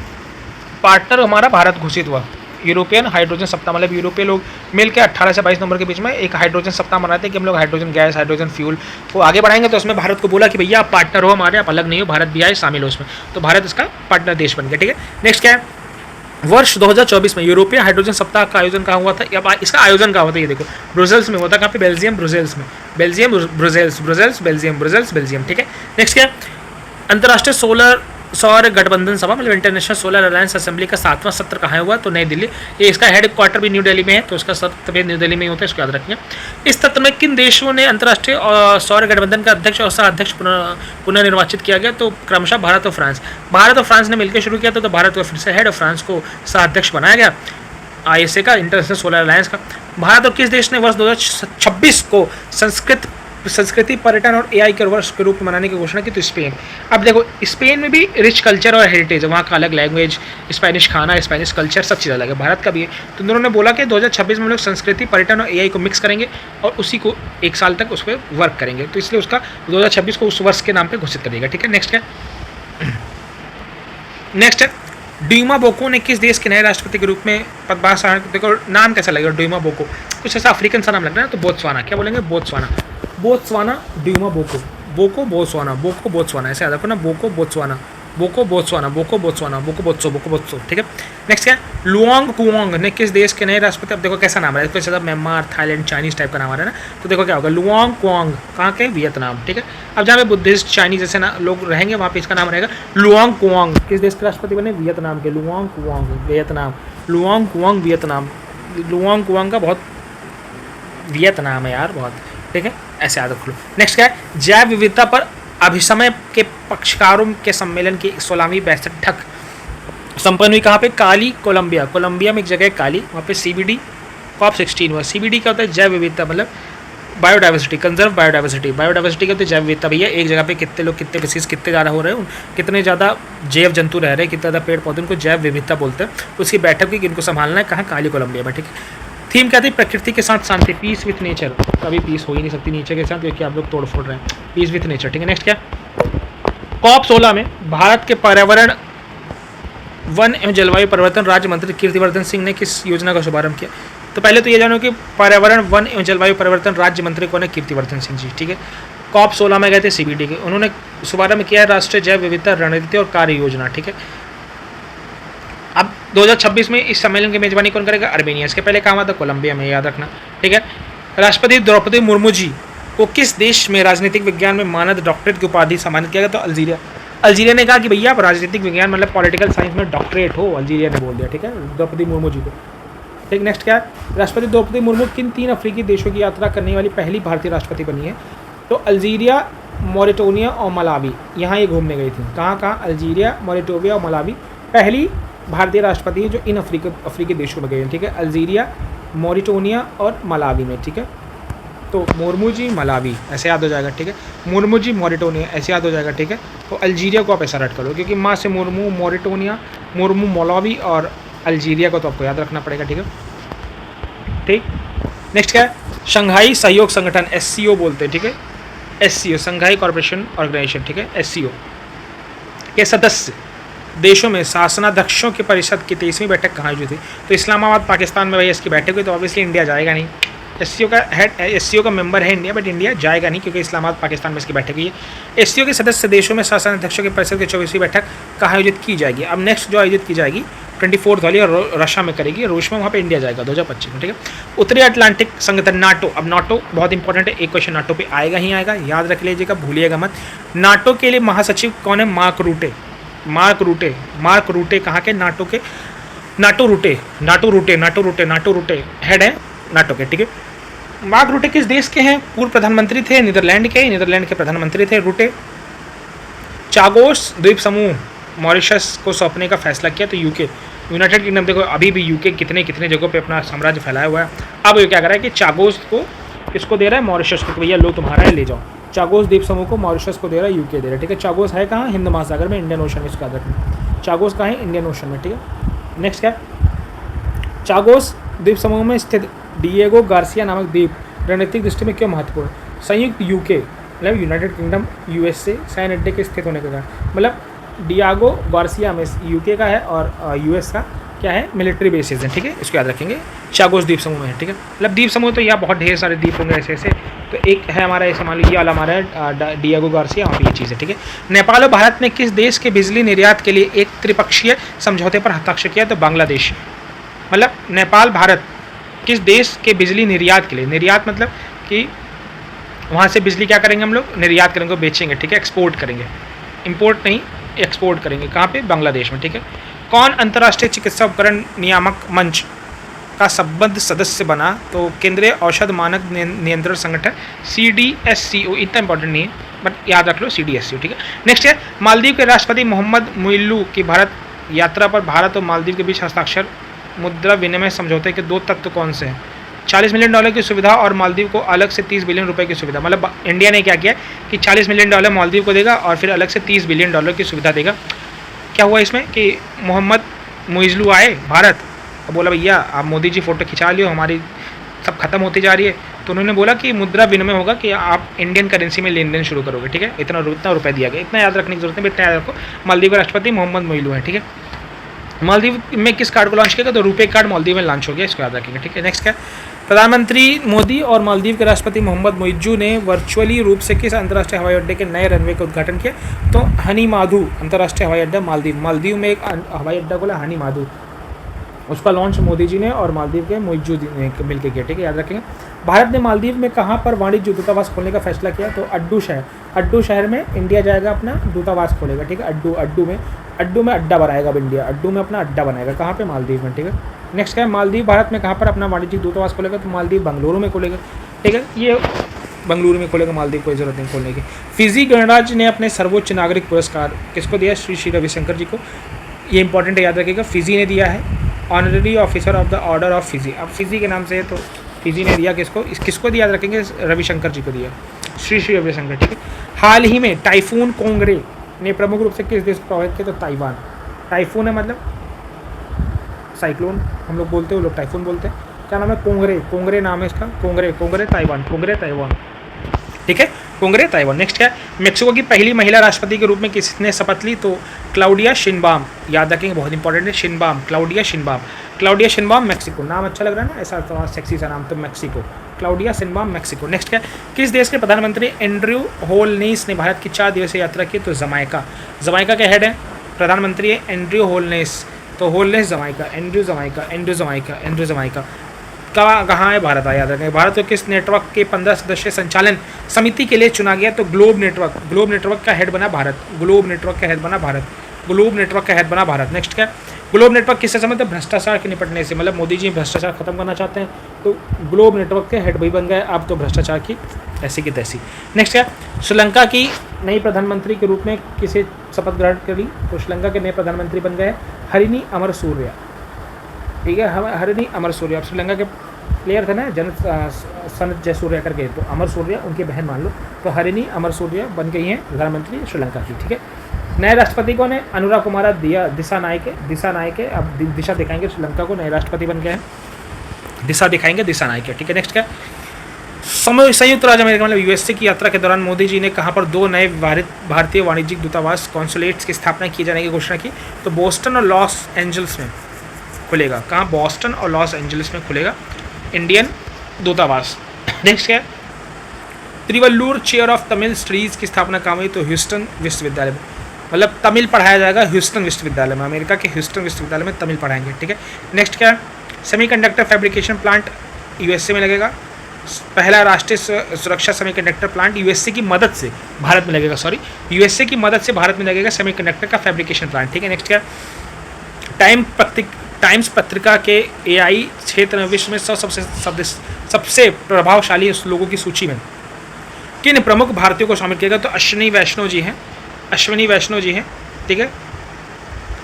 पार्टनर हमारा भारत घोषित हुआ। यूरोपियन हाइड्रोजन सप्ताह मतलब यूरोपीय लोग मिलकर 18 से 22 नवंबर के बीच में एक हाइड्रोजन सप्ताह मनाते हैं कि हम लोग हाइड्रोजन गैस, हाइड्रोजन फ्यूल को आगे बढ़ाएंगे। तो उसमें भारत को बोला कि भैया आप पार्टनर हो हमारे, आप अलग नहीं हो, भारत भी आए शामिल हो उसमें। तो भारत इसका पार्टनर देश बन गया, ठीक है। नेक्स्ट क्या है? वर्ष 2024 में यूरोपीय हाइड्रोजन सप्ताह का आयोजन कहाँ हुआ था, या इसका आयोजन कहाँ हुआ था, ये देखो ब्रुसेल्स में हुआ था। कहाँ पे? बेल्जियम ब्रुसेल्स में। Belgium Brussels, Brussels Belgium, Brussels Belgium, ठीक है। नेक्स्ट क्या है? अंतर्राष्ट्रीय सौर गठबंधन सभा मतलब इंटरनेशनल सोलर अलायंस असेंबली का 7वां सत्र कहाँ हुआ? तो नई दिल्ली। ये इसका हेड क्वार्टर भी न्यू दिल्ली में है, तो इसका सत्र भी न्यू दिल्ली में ही होता है, इसको याद रखिए। इस सत्र में किन देशों ने अंतर्राष्ट्रीय सौर गठबंधन का अध्यक्ष और सह अध्यक्ष पुनर्निर्वाचित किया गया? तो क्रमशः भारत और फ्रांस। भारत और फ्रांस ने मिलकर शुरू किया था, तो भारत को फिर से हेड और फ्रांस को सह अध्यक्ष बनाया गया ISA का, इंटरनेशनल सोलर अलायंस का। भारत और किस देश ने वर्ष 2026 को संस्कृति, पर्यटन और AI के वर्ष के रूप में मनाने की घोषणा की? तो स्पेन। अब देखो स्पेन में भी रिच कल्चर और हेरिटेज है, वहाँ का अलग लैंग्वेज, स्पेनिश खाना, स्पेनिश कल्चर, सब चीज़ अलग है। भारत का भी है। तो उन्होंने बोला कि 2026 में हम लोग संस्कृति, पर्यटन और AI को मिक्स करेंगे और उसी को 1 साल तक उस पर वर्क करेंगे, तो इसलिए उसका 2026 को उस वर्ष के नाम पर घोषित करेगा, ठीक है। नेक्स्ट क्या? नेक्स्ट है ड्यूमा बोको ने किस देश के नए राष्ट्रपति के रूप में पदभार संभाला? देखो नाम कैसा लगेगा ड्यूमा बोको, कुछ ऐसा अफ्रीकन सा नाम लग रहा है, तो बोत्सवाना। क्या बोलेंगे? Botswana. Botswana Duma Boko, Boko Botswana, Boko Botswana, ऐसे याद रखो ना, Boko Botswana, Boko Botswana, Boko Botswana, Boko बोत्सो, ठीक है। नेक्स्ट क्या है? लुआंग कुआंग ने किस देश के नए राष्ट्रपति? अब देखो कैसा नाम है, कुछ म्यांमार, थाईलैंड, चाइनीज टाइप का नाम आ रहा है ना, तो देखो क्या होगा? लुआंग कुआंग, कहाँ के? वियतनाम, ठीक है। अब जहाँ पे बुद्धिस्ट, चाइनीज जैसे ना लोग रहेंगे वहाँ पे इसका नाम रहेगा लुआंग कुआंग। किस देश के राष्ट्रपति बने? वियतनाम के। Luong Cuong Vietnam, Luong Cuong Vietnam. Luong Cuong का बहुत वियतनाम है यार बहुत, ठीक है, ऐसे याद रख लो। नेक्स्ट क्या है? जैव विविधता पर अभिसमय के पक्षकारों के सम्मेलन की 16वीं बैठक संपन्न हुई कहाँ पे? काली, कोलंबिया। कोलंबिया में एक जगह है काली, वहाँ पे CBD COP16 हुआ। CBD क्या होता है? जैव विविधता, मतलब बायोडाइवर्सिटी, कंजर्व बायोडाइवर्सिटी। बायोडाइवर्सिटी क्या होती है? जैव विविधता। भैया एक जगह पे कितने लोग, कितने स्पीसीज, कितने ज़्यादा हो रहे हैं, कितने ज़्यादा जैव जंतु रह रहे हैं, कितने ज़्यादा पेड़ पौधे, उनको जैव विविधता बोलते हैं। उसकी बैठक की इनको संभालना है, कहाँ? काली, कोलंबिया में, ठीक है। थीम क्या थी? प्रकृति के साथ शांति, पीस विथ नेचर। कभी पीस हो ही नहीं सकती नेचर के साथ, क्योंकि आप लोग तोड़ फोड़ रहे हैं। पीस विथ नेचर, ठीक है। नेक्स्ट क्या? COP16 में भारत के पर्यावरण, वन एवं जलवायु परिवर्तन राज्य मंत्री कीर्तिवर्धन सिंह ने किस योजना का शुभारंभ किया? तो पहले तो ये जानो कि पर्यावरण, वन एवं जलवायु परिवर्तन राज्य मंत्री कौन है? कीर्तिवर्धन सिंह जी, ठीक है। COP16 में गए थे CBD के, उन्होंने शुभारंभ किया राष्ट्रीय जैव विविधता रणनीति और कार्य योजना, ठीक है। अब 2026 में इस सम्मेलन की मेजबानी कौन करेगा? अर्मेनिया। इसके पहले कहाँ हुआ था? कोलंबिया में, याद रखना, ठीक है। राष्ट्रपति द्रौपदी मुर्मू जी को किस देश में राजनीतिक विज्ञान में मानद डॉक्टरेट की उपाधि सम्मानित किया गया? तो अल्जीरिया। अल्जीरिया ने कहा कि भैया आप राजनीतिक विज्ञान मतलब पॉलिटिकल साइंस में डॉक्टरेट हो, अल्जीरिया ने बोल दिया, ठीक है, द्रौपदी मुर्मू जी को, ठीक। नेक्स्ट क्या है? राष्ट्रपति द्रौपदी मुर्मू किन 3 अफ्रीकी देशों की यात्रा करने वाली पहली भारतीय राष्ट्रपति बनी है? तो अल्जीरिया, मॉरिटोनिया और मलावी, यहाँ ये घूमने गई थी। कहाँ? अल्जीरिया, मॉरिटोनिया और मलावी पहली भारतीय राष्ट्रपति है जो इन अफ्रीकी देशों में गए हैं, ठीक है। अल्जीरिया, मॉरिटोनिया और मलावी में, ठीक है। तो मुर्मू जी मलावी ऐसे याद हो जाएगा, ठीक है। मुर्मू जी मॉरिटोनिया ऐसे याद हो जाएगा, ठीक है। तो अल्जीरिया को आप ऐसा रट करो, क्योंकि माँ से मुर्मू, मॉरिटोनिया, मुर्मू, मलावी और अल्जीरिया को तो आपको याद रखना पड़ेगा, ठीक है, ठीक। नेक्स्ट क्या है? शंघाई सहयोग संगठन, SCO बोलते हैं, ठीक है। SCO शंघाई कॉर्पोरेशन ऑर्गेनाइजेशन, ठीक है, SCO के सदस्य देशों में शासनाध्यक्षों की परिषद की 23वीं बैठक कहाँ हुई थी? तो इस्लामाबाद, पाकिस्तान में भाई इसकी बैठक हुई, तो ऑब्वियसली इंडिया जाएगा नहीं। SCO का हेड, SCO का मेंबर है इंडिया, बट इंडिया जाएगा नहीं क्योंकि इस्लामाबाद, पाकिस्तान में इसकी बैठक हुई है। SCO के सदस्य देशों में शासनाध्यक्षों की परिषद की 24वीं बैठक कहाँ आयोजित की जाएगी? अब नेक्स्ट जो आयोजित की जाएगी 24 वाली और रशिया में करेगी, रूस में, वहाँ पे इंडिया जाएगा 2025 में, ठीक है। उत्तरी अटलांटिक संगठन नाटो, अब नाटो बहुत इंपॉर्टेंट है, एक क्वेश्चन नाटो पे आएगा ही आएगा, याद रख लीजिएगा, भूलिएगा मत। नाटो के लिए महासचिव कौन है? मार्क रूटे। मार्क रूटे कहाँ के? नाटो के। नाटो रूटे हेड है नाटो के, ठीक है। मार्क रूटे किस देश के हैं? पूर्व प्रधानमंत्री थे नीदरलैंड के प्रधानमंत्री थे रूटे। चागोस द्वीप समूह मॉरिशस को सौंपने का फैसला किया, तो यूके, यूनाइटेड किंगडम। देखो अभी भी यूके कितने जगहों पे अपना साम्राज्य फैलाया हुआ है। अब ये क्या कर रहा है कि चागोस को किसको दे रहा है? मॉरिशस को, भैया लो तुम्हारा है, ले जाओ। चागोस द्वीप समूह को मॉरिशस को दे रहा है, यूके दे रहा है, ठीक है। चागोस है कहाँ? हिंद महासागर में, इंडियन ओशन में, इसका याद रखना। चागोस कहाँ है? इंडियन ओशन में, ठीक है। नेक्स्ट क्या है? चागोस द्वीप समूह में स्थित डिएगो गार्सिया नामक द्वीप रणनीतिक दृष्टि में क्यों महत्वपूर्ण? संयुक्त यूके मतलब यूनाइटेड किंगडम USA सैन अड्डे के स्थित होने के कारण, मतलब डियागो गार्सिया में यूके का है और US का क्या है? मिलिट्री बेसिस है, ठीक है, इसको याद रखेंगे। चागोस द्वीप समूह में है, ठीक है। मतलब द्वीप समूह तो यहाँ बहुत ढेर सारे द्वीप होंगे ऐसे, तो तो एक है हमारा ऐसे मान लो ये वाला हमारा है डिएगो गार्सिया, वहाँ पे ये चीज़ है, ठीक है। नेपाल और भारत ने किस देश के बिजली निर्यात के लिए एक त्रिपक्षीय समझौते पर हस्ताक्षर किया? तो बांग्लादेश। मतलब नेपाल भारत किस देश के बिजली निर्यात के लिए, निर्यात मतलब कि वहाँ से बिजली क्या करेंगे हम लोग, निर्यात करेंगे, बेचेंगे, ठीक है, एक्सपोर्ट करेंगे, इम्पोर्ट नहीं एक्सपोर्ट करेंगे, कहाँ पे? बांग्लादेश में, ठीक है। कौन अंतर्राष्ट्रीय चिकित्सा उपकरण नियामक मंच का संबद्ध सदस्य बना? तो केंद्रीय औषध मानक नियंत्रण संगठन CDSCO, इतना इंपॉर्टेंट नहीं है बट याद रख लो CDSCO, ठीक है। नेक्स्ट है मालदीव के राष्ट्रपति मोहम्मद मुइल्लू की भारत यात्रा पर भारत और मालदीव के बीच हस्ताक्षर मुद्रा विनिमय समझौते के दो तत्व कौन से हैं? $40 मिलियन की सुविधा और मालदीव को अलग से 30 बिलियन रुपए की सुविधा। मतलब इंडिया ने क्या किया कि $40 मिलियन मालदीव को देगा और फिर अलग से $30 बिलियन की सुविधा देगा। क्या हुआ इसमें कि मोहम्मद मुइल्लू आए भारत और बोला भैया आप मोदी जी फ़ोटो खिंचा लियो, हमारी सब खत्म होती जा रही है। तो उन्होंने बोला कि मुद्रा विनिमय होगा कि आप इंडियन करेंसी में लेन देन शुरू करोगे, ठीक है। इतना रुपये दिया गया, इतना याद रखने की जरूरत है, इतना याद रखो। मालदीव के राष्ट्रपति मोहम्मद मुइल्लू हैं, ठीक है। मालदीव में किस कार्ड को लॉन्च किया? तो रुपे कार्ड मालदीव में लॉन्च हो गया, इसको याद रखेंगे, ठीक है। नेक्स्ट क्या? प्रधानमंत्री मोदी और मालदीव के राष्ट्रपति मोहम्मद मुइल्लू ने वर्चुअली रूप से किस अंतर्राष्ट्रीय हवाई अड्डे के नए रनवे का उद्घाटन किया? तो हनी माधु अंतर्राष्ट्रीय हवाई अड्डा मालदीव, मालदीव में एक हवाई अड्डा बोला हनी माधु, उसका लॉन्च मोदी जी ने और मालदीव के मुइल्लू ने मिलकर किया, ठीक है, याद रखेंगे। भारत ने मालदीव में कहाँ पर वाणिज्य दूतावास खोलने का फैसला किया? तो अड्डू शहर में इंडिया जाएगा अपना दूतावास खोलेगा, ठीक है। अड्डू में अड्डा बनाएगा अब इंडिया, अड्डू में अपना अड्डा बनाएगा, कहाँ पे? मालदीव में, ठीक है। नेक्स्ट क्या है? मालदीव भारत में कहाँ पर अपना वाणिज्यिक दूतावास खोलेगा? तो मालदीव बेंगलुरु में खोलेगा, ठीक है। ये बेंगलुरु में खोलेगा, मालदीव कोई ज़रूरत नहीं खोलने की। फिजी गणराज्य ने अपने सर्वोच्च नागरिक पुरस्कार किसको दिया? श्री रविशंकर जी को। ये इंपॉर्टेंट है, याद रखिएगा, फिजी ने दिया है, honorary officer of the order of Fiji. अब फिजी के नाम से है तो फिजी ने दिया किसको दिया? याद रखेंगे, रविशंकर जी को दिया, श्री रविशंकर, ठीक है। हाल ही में टाइफून कोंगरे ने प्रमुख रूप से किस देश को प्रभावित किया? तो ताइवान। टाइफून है मतलब साइक्लोन हम लोग बोलते हैं, वो लोग टाइफून बोलते हैं। क्या नाम है? कोंगरे नाम है इसका, कोंगरे ताइवान, ठीक है, कोंगरे ताइवान। नेक्स्ट क्या है? मेक्सिको की पहली महिला राष्ट्रपति के रूप में किसने शपथ ली? तो क्लाउडिया शिनबाम, याद रखेंगे, बहुत इंपॉर्टेंट है, शिनबाम, क्लाउडिया शिनबाम मेक्सिको। नाम अच्छा लग रहा है ना, ऐसा थोड़ा सेक्सी सा नाम, तो Mexico, Claudia Sheinbaum Mexico. Next क्या है? किस देश के प्रधानमंत्री एंड्रयू होलनेस ने भारत की 4 दिवसीय यात्रा की? तो जमाइका के हेड है प्रधानमंत्री है एंड्रयू होलनेस, तो होलनेस जमाइका, एंड्रयू जमाइका। कहाँ है? भारत आया, याद रखेंगे। भारत को किस नेटवर्क के 15 सदस्यीय संचालन समिति के लिए चुना गया? तो ग्लोब नेटवर्क का हेड बना भारत, नेक्स्ट क्या? ग्लोब नेटवर्क किससे संबंधित है? भ्रष्टाचार के निपटने से, मतलब मोदी जी भ्रष्टाचार खत्म करना चाहते हैं तो ग्लोब नेटवर्क के हेड भी बन गए, अब तो भ्रष्टाचार की ऐसी की तैसी। नेक्स्ट क्या? श्रीलंका की नई प्रधानमंत्री के रूप में किसे शपथ ग्रहण करी? तो श्रीलंका के नए प्रधानमंत्री बन गए हरिनी अमरसूरिया, ठीक है, हरिनी अमरसूरिया। श्रीलंका के प्लेयर थे ना सनत जयसूर्या करके, तो अमरसूरिया उनकी बहन मान लो, तो हरिनी अमरसूरिया बन गई हैं प्रधानमंत्री श्रीलंका की, ठीक है। नए राष्ट्रपति कौन है? अनुरा कुमारा दिशा नायके, अब दिशा दिखाएंगे श्रीलंका को, नए राष्ट्रपति बन गए हैं, दिशा दिखाएंगे, दिशा नायके, ठीक है। नेक्स्ट क्या? संयुक्त राज्य अमेरिका मतलब USA की यात्रा के दौरान मोदी जी ने कहाँ पर 2 नए भारतीय वाणिज्यिक दूतावास कॉन्सुलेट्स की स्थापना किए जाने की घोषणा की? तो बोस्टन और लॉस एंजल्स में खुलेगा। कहाँ? बोस्टन और लॉस एंजल्स में खुलेगा इंडियन दूतावास। नेक्स्ट क्या है? त्रिवल्लुर चेयर ऑफ तमिल स्टडीज़ की स्थापना कहाँ हुई? तो ह्यूस्टन विश्वविद्यालय में, मतलब तमिल पढ़ाया जाएगा ह्यूस्टन विश्वविद्यालय में, अमेरिका के ह्यूस्टन विश्वविद्यालय में तमिल पढ़ाएंगे, ठीक है। नेक्स्ट क्या है? सेमीकंडक्टर फैब्रिकेशन प्लांट USA में लगेगा। पहला राष्ट्रीय सुरक्षा सेमीकंडक्टर प्लांट USA की मदद से भारत में लगेगा, USA की मदद से भारत में लगेगा सेमीकंडक्टर का फैब्रिकेशन प्लांट, ठीक है। नेक्स्ट क्या? टाइम्स पत्रिका के AI क्षेत्र में विश्व में सबसे प्रभावशाली लोगों की सूची में किन प्रमुख भारतीयों को शामिल किया गया? तो अश्विनी वैष्णव जी हैं, ठीक है।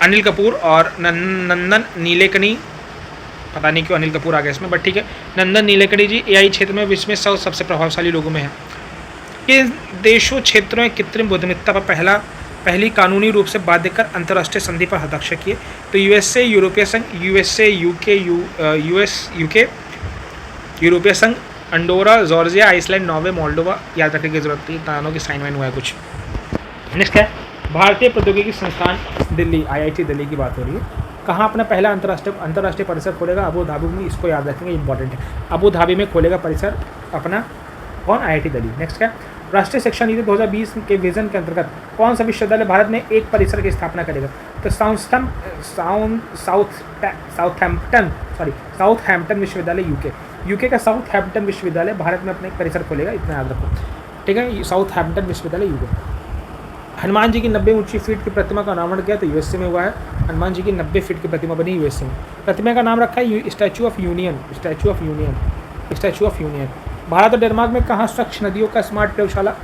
अनिल कपूर और नंदन नीलेकनी, पता नहीं क्यों अनिल कपूर आ गया इसमें, बट ठीक है। नंदन नीलेकनी जी AI क्षेत्र में विश्व में सबसे प्रभावशाली लोगों में हैं। किन देशों क्षेत्रों में कृत्रिम बुद्धिमत्ता पर पहली कानूनी रूप से बाध्यकर अंतर्राष्ट्रीय संधि पर हस्ताक्षर किए? तो USA, यूरोपीय संघ, UK, यूरोपीय संघ, Andorra, Georgia, Iceland, Norway, Moldova, याद रखने की जरूरत है, तानों की साइन वाइन हुआ है कुछ। नेक्स्ट क्या है? भारतीय प्रौद्योगिकी संस्थान दिल्ली, IIT दिल्ली की बात हो रही है, कहाँ अपना पहला अंतर्राष्ट्रीय परिसर खोलेगा? अबू धाबी में, इसको याद रखेंगे, इंपॉर्टेंट है। अबू धाबी में खोलेगा परिसर अपना कौन? IIT दिल्ली। नेक्स्ट क्या? राष्ट्रीय शिक्षा नीति 2020 के विजन के अंतर्गत कौन सा विश्वविद्यालय भारत में एक परिसर की स्थापना करेगा? तो साउथहैम्पटन विश्वविद्यालय यूके का साउथहैम्पटन विश्वविद्यालय भारत में अपने एक परिसर खोलेगा, इतना याद रखो, ठीक है। साउथहैम्पटन विश्वविद्यालय यूके। हनुमान जी की 90 ऊंची फीट की प्रतिमा का अनावरण किया तो यूएसए में हुआ है। हनुमान जी की 90 फीट की प्रतिमा बनी यूएसए में। प्रतिमा का नाम रखा है स्टैचू ऑफ यूनियन। भारत और डेनमार्क में कहाँ स्वच्छ नदियों का स्मार्ट प्रयोगशाला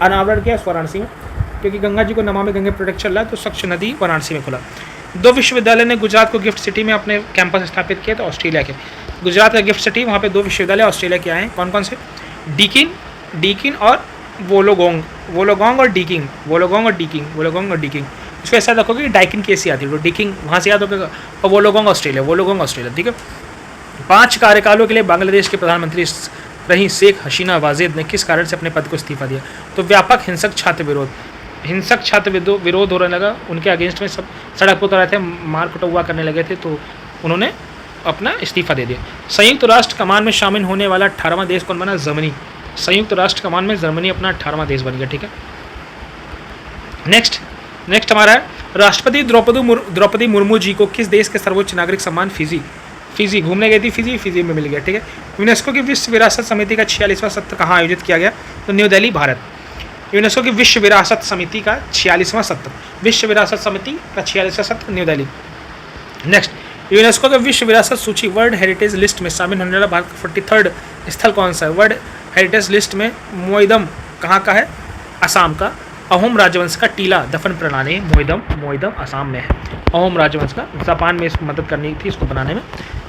अनावरण किया? वाराणसी में, क्योंकि गंगा जी को नमामि गंगे प्रोजेक्ट चल रहा है तो स्वच्छ नदी वाराणसी में खुला। 2 विश्वविद्यालय ने गुजरात को गिफ्ट सिटी में अपने कैंपस स्थापित किए तो ऑस्ट्रेलिया के। गुजरात का गिफ्ट सिटी, वहाँ पे 2 विश्वविद्यालय ऑस्ट्रेलिया के आए हैं। कौन कौन से? डीकिन और वोलोगोंग और डीकिंग। इसको ऐसा रखोगे कि डाइकिन कैसी आती है, तो डीकिंग वहाँ से याद होगा, और वोलोगोंग ऑस्ट्रेलिया, ठीक है। 5 कार्यकालों के लिए बांग्लादेश के प्रधानमंत्री रही शेख हसीना वाजेद ने किस कारण से अपने पद को इस्तीफा दिया? तो व्यापक हिंसक छात्र विरोध होने लगा उनके अगेंस्ट में, सब सड़क पर उतर आए थे, मार कुटवा करने लगे थे, तो उन्होंने अपना इस्तीफा दे दिया। संयुक्त राष्ट्र कमान में शामिल होने वाला 18वां देश कौन बना? जर्मनी। संयुक्त राष्ट्र कमान में जर्मनी अपना 18वां देश बन गया, ठीक है। नेक्स्ट हमारा है राष्ट्रपति द्रौपदी मुर्मू जी को किस देश के सर्वोच्च नागरिक सम्मान? फिजी घूमने गई थी, फिजी में मिल गया, ठीक है। यूनेस्को की विश्व विरासत समिति का 46वां सत्र कहाँ आयोजित किया गया? तो न्यू दिल्ली, भारत। यूनेस्को की विश्व विरासत समिति का 46वां सत्र, न्यू दिल्ली। नेक्स्ट, यूनेस्को के विश्व विरासत सूची वर्ल्ड हेरिटेज लिस्ट में शामिल होने वाला भारत का 43rd स्थल कौन सा है? वर्ल्ड हेरिटेज लिस्ट में मोइदम कहाँ का है? असम का। अहोम राजवंश का टीला दफन प्रणाली मोइदम असम में है। अहोम राजवंश का, जापान में इसको मदद करनी थी इसको बनाने में,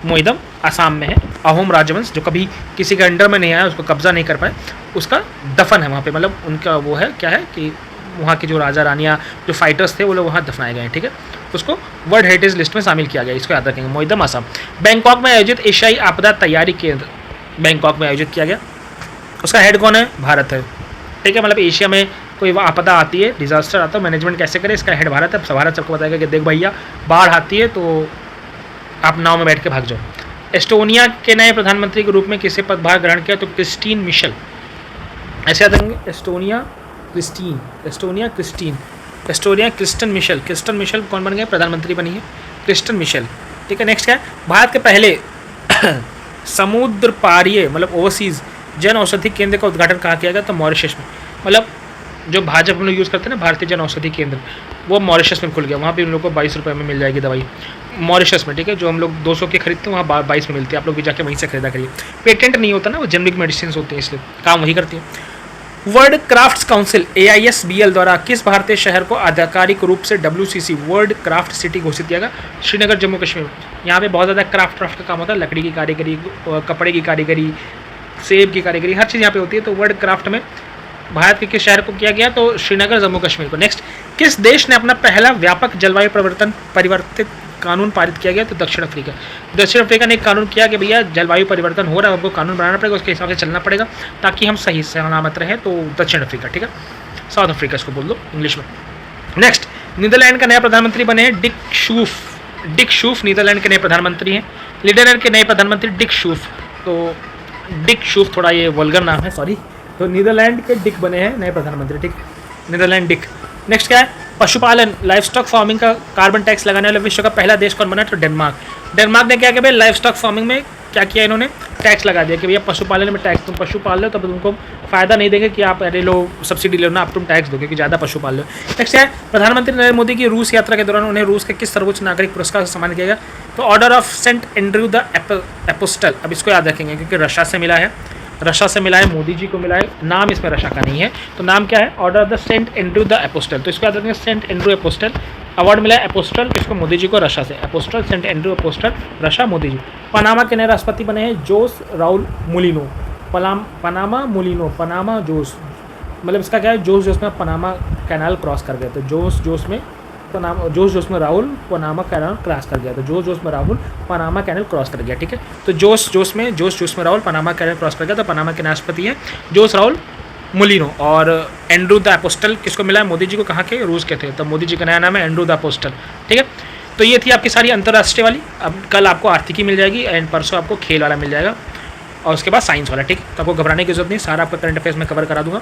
मोइदम असम में है। अहोम राजवंश जो कभी किसी के अंडर में नहीं आया, उसको कब्जा नहीं कर पाए, उसका दफन है वहाँ पे, मतलब उनका वो है क्या है कि वहाँ के जो राजा रानियाँ जो फाइटर्स थे वो लोग वहाँ दफनाए गए हैं, ठीक है। उसको वर्ल्ड हेरिटेज लिस्ट में शामिल किया गया, इसको याद रखेंगे, मोइदम असम। बैंकॉक में आयोजित एशियाई आपदा तैयारी केंद्र बैंकॉक में आयोजित किया गया, उसका हेड कौन है? भारत है, ठीक है। मतलब एशिया में कोई आपदा आती है, डिजास्टर आता है, मैनेजमेंट कैसे करें, इसका हेड भारत है। भारत सबको बताएगा कि देख भैया बाढ़ आती है तो आप नाव में बैठ के भाग जाओ। एस्टोनिया के नए प्रधानमंत्री के रूप में किसे पदभार ग्रहण किया? तो क्रिस्टीन मिशेल, ऐसे याद रखेंगे, एस्टोनिया क्रिस्टन मिशेल कौन बन गए? प्रधानमंत्री बनी है क्रिस्टन मिशेल, ठीक है। नेक्स्ट क्या है? भारत के पहले समुद्र पारीय मतलब ओवरसीज जन औषधि केंद्र का उद्घाटन कहाँ किया गया? तो मॉरिशस में। मतलब जो भाजपा हम लोग यूज़ करते हैं ना, भारतीय जन औषधि केंद्र, वो मॉरिशस में खुल गया। वहाँ पे उन लोगों को 22 रुपये में मिल जाएगी दवाई, मॉरिशस में, ठीक है। जो हम लोग 200 के खरीदते हैं वहाँ 22 में मिलती है, आप लोग भी जाके वहीं से खरीदा करिए। पेटेंट नहीं होता ना, वो जेनरिक मेडिसिन होती हैं, इसलिए काम वही करती है। वर्ल्ड क्राफ्ट्स काउंसिल AISBL द्वारा किस भारतीय शहर को आधिकारिक रूप से WCC वर्ल्ड क्राफ्ट सिटी घोषित किया गया? श्रीनगर, जम्मू कश्मीर। यहाँ पे बहुत ज़्यादा क्राफ्ट का काम होता है, लकड़ी की कारीगरी, कपड़े की कारीगरी, सेब की कारीगरी, हर चीज़ यहाँ पे होती है। तो वर्ल्ड क्राफ्ट में भारत के किस शहर को किया गया? तो श्रीनगर, जम्मू कश्मीर को। नेक्स्ट, किस देश ने अपना पहला व्यापक जलवायु परिवर्तित कानून पारित किया गया? तो दक्षिण अफ्रीका ने एक कानून किया कि भैया जलवायु परिवर्तन हो रहा है, हमको कानून बनाना पड़ेगा, उसके हिसाब से चलना पड़ेगा ताकि हम सही सलामत रहें। तो दक्षिण अफ्रीका, ठीक है। साउथ अफ्रीका इसको बोल दो इंग्लिश में। नेक्स्ट, नीदरलैंड का नया प्रधानमंत्री बने हैं डिक शूफ नीदरलैंड के नए प्रधानमंत्री हैं। नीदरलैंड के नए प्रधानमंत्री डिक शूफ, तो डिक शूफ थोड़ा ये वल्गर नाम है, सॉरी। तो नीदरलैंड के डिक बने हैं नए प्रधानमंत्री, ठीक है, नीदरलैंड डिक। नेक्स्ट क्या है? पशुपालन, लाइफ स्टॉक फार्मिंग का कार्बन टैक्स लगाने वाला विश्व का पहला देश कौन बना? तो डेनमार्क ने क्या किया भाई? लाइफ स्टॉक फार्मिंग में क्या किया इन्होंने? टैक्स लगा दिया कि भैया पशुपालन में टैक्स, तुम पशु पाल लो तब तुमको फायदा नहीं देंगे कि आप अरे लो सब्सिडी लो ना, आप तुम टैक्स दो क्योंकि ज़्यादा पशु पाल लो। नेक्स्ट क्या है? प्रधानमंत्री नरेंद्र मोदी की रूस यात्रा के दौरान उन्हें रूस के किस सर्वोच्च नागरिक पुरस्कार से सम्मानित किया गया? तो order of Saint Andrew the Apostle. अब इसको याद रखेंगे क्योंकि रशिया से मिला है, मोदी जी को मिला है। नाम इसमें रशिया का नहीं है, तो नाम क्या है? Order of the Saint Andrew the Apostle. तो इसको याद रखेंगे, सेंट एंड्रयू एपोस्टल अवार्ड मिला है एपोस्टल किसको? मोदी जी को, रशिया से। Apostle, saint Andrew apostle, Russia, Modi ji. Panama के नए राष्ट्रपति बने हैं Jose Raul Mulino. Panama Jose, मतलब इसका क्या है? जोस में पनामा कैनाल क्रॉस कर गए, तो जोस में राहुल पनामा कैनाल क्रॉस कर गया, तो जोस में राहुल पनामा कैनाल क्रॉस कर गया, ठीक है। तो जोस में राहुल पनामा कैनाल क्रॉस कर गया, तो पनामा के राष्ट्रपति हैं जोस राउल मुलिनो। और एंड्रू द एपोस्टल किसको मिला है? मोदी जी को। कहाँ के? रूस के थे, तो मोदी जी का नया नाम है एंड्रू द एपोस्टल, ठीक है। तो ये थी आपकी सारी अंतर्राष्ट्रीय वाली। अब कल आपको आर्थिकी मिल जाएगी एंड परसों आपको खेल वाला मिल जाएगा। और उसके बाद साइंस वाला, ठीक। तो आपको घबराने की जरूरत नहीं, सारा आपका करंट अफेयर्स मैं कवर करा दूंगा,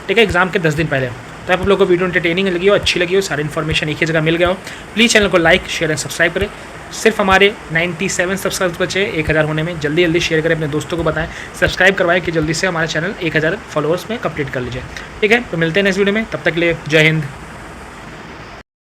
ठीक है, एग्जाम के 10 दिन पहले। तो आप लोगों को वीडियो एंटरटेनिंग लगी हो, अच्छी लगी हो, सारी इन्फॉर्मेशन एक ही जगह मिल गया हो, प्लीज़ चैनल को लाइक शेयर एंड सब्सक्राइब करें। सिर्फ हमारे 97 सब्सक्राइब बचे 1000 होने में, जल्दी जल्दी शेयर करें, अपने दोस्तों को बताएं, सब्सक्राइब करवाएं कि जल्दी से हमारा चैनल 1000 फॉलोअर्स में कंप्लीट कर लीजिए, ठीक है। तो मिलते हैं नेक्स्ट वीडियो में, तब तक के लिए जय हिंद।